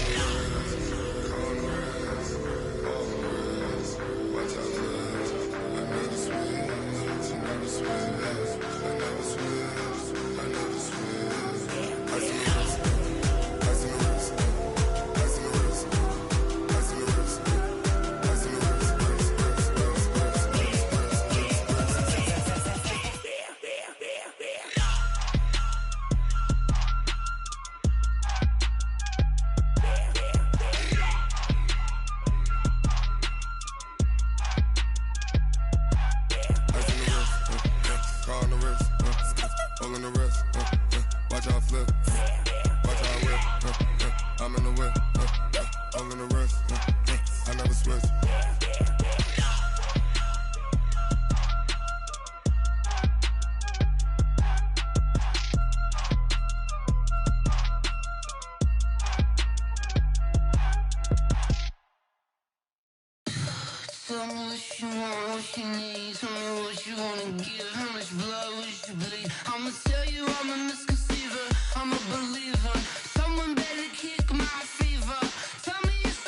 Tell me what you want, what you need. Tell me what you wanna give. How much blood would you bleed? I'ma tell you I'm a misconceiver. I'm a believer. Someone better kick my fever. Tell me it's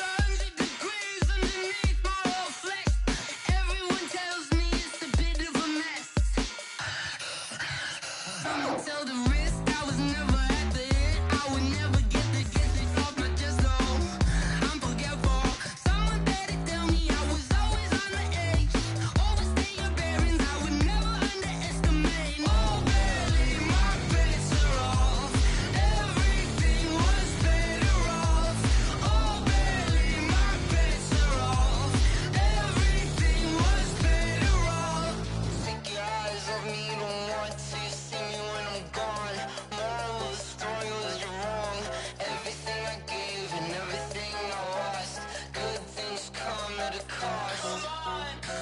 Tell the risk I was never at the end. I would never get this off my chest, though. I'm forgetful. Someone better tell me I was always on the edge. Overstay your bearings, I would never underestimate. Oh, barely, my bets are off. Everything was better off. Oh, barely, my bets are off. Everything was better off. Take your eyes off me, don't want to see me when I'm gone. Moral of the story was you're wrong. Everything I gave and everything I lost. Good things come at a cost.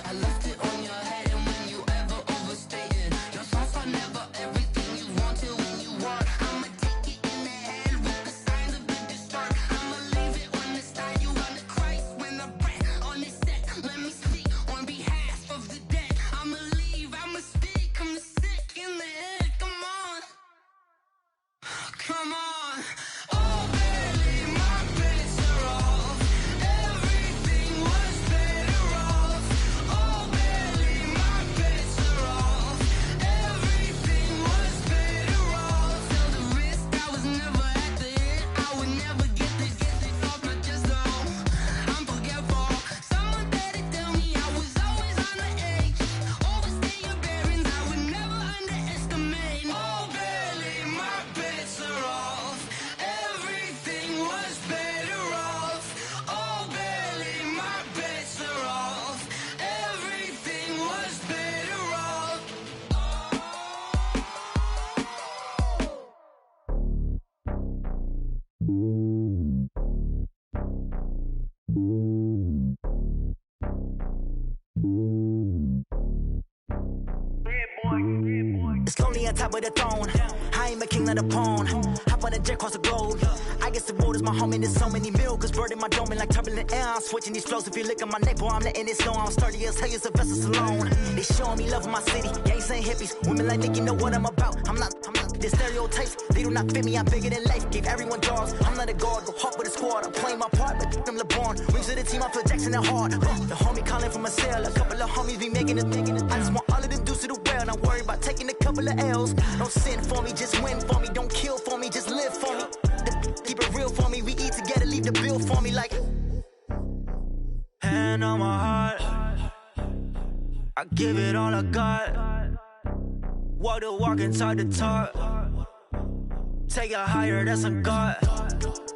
I left it on your head, and when you ever overstay it, your thoughts are never everything you wanted when you want. I'ma take it in the head with the signs of the distort. I'ma leave it on the side. You on the Christ when I breath on this set. Let me speak on behalf of the dead. I'ma leave, I'ma speak. I'm sick in the head. Come on, come on. Oh, barely, my bets are off. Everything was better off. Oh, barely, my bets are off. Everything was better off. Tell the risk I was never at the end. I would never get this off my chest, though. I'm forgetful. Someone better tell me I was always on the edge. Overstay your bearings, I would never underestimate. Oh, barely, my bets are off. Everything was better off. Oh, barely, my bets are off. Everything was better off. It's lonely on top of the throne. I ain't a king, not a pawn. Hop on a jet across the globe. I guess the road is my home and there's so many milkers burning my dome like turbulent air. I'm switching these flows. If you look at my neck, boy, I'm letting it snow. I'm sturdy as hell, Sylvester Stallone. They showing me love in my city. Gangs ain't hippies. Women like Nick, you know what I'm about. I'm not. The stereotypes, they do not fit me. I'm bigger than life. Gave everyone jaws. I'm not a guard. Go hard with a squad. I'm playing my part, but them LeBron. Rings to the team, I feel Jackson and hard. The homie calling from a cell. A couple of homies be making it. I just want all of them dudes to the well. Not worry about taking a couple of L's. Don't sin for me, just win for me. Don't kill for me, just live for me. Keep it real for me. We eat together, leave the bill for me like. Hand on my heart, I give it all I got. Walk the walk and talk the talk. Take it higher, that's a God.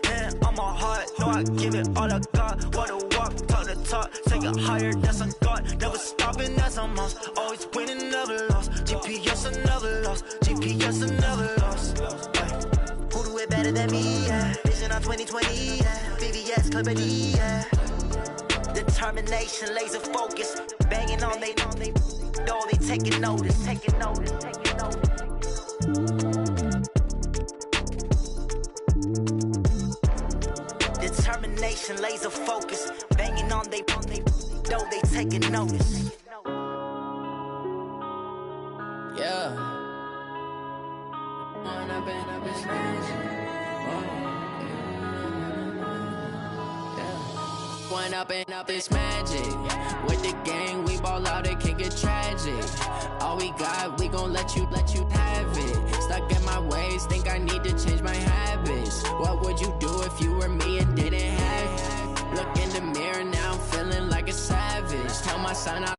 Hand on my heart, no, I give it all I got. Walk the walk, talk the talk. Take it higher, that's a God. Never stopping, that's a must. Always winning, never lost. GPS, I never lost. GPS, I never lost. Who do it better than me? Yeah. Vision on 2020. Yeah. VVS, Clipper D. Yeah. Determination, laser focus. Banging on they know they taking notice. Taking notice. Taking notice. Determination, laser focus. Banging on they know they taking notice. Yeah. I've been One up and up, it's magic. With the gang, we ball out, it can get tragic. All we got, we gon' let you have it. Stuck in my ways, think I need to change my habits. What would you do if you were me and didn't have it? Look in the mirror, now I'm feeling like a savage. Tell my son I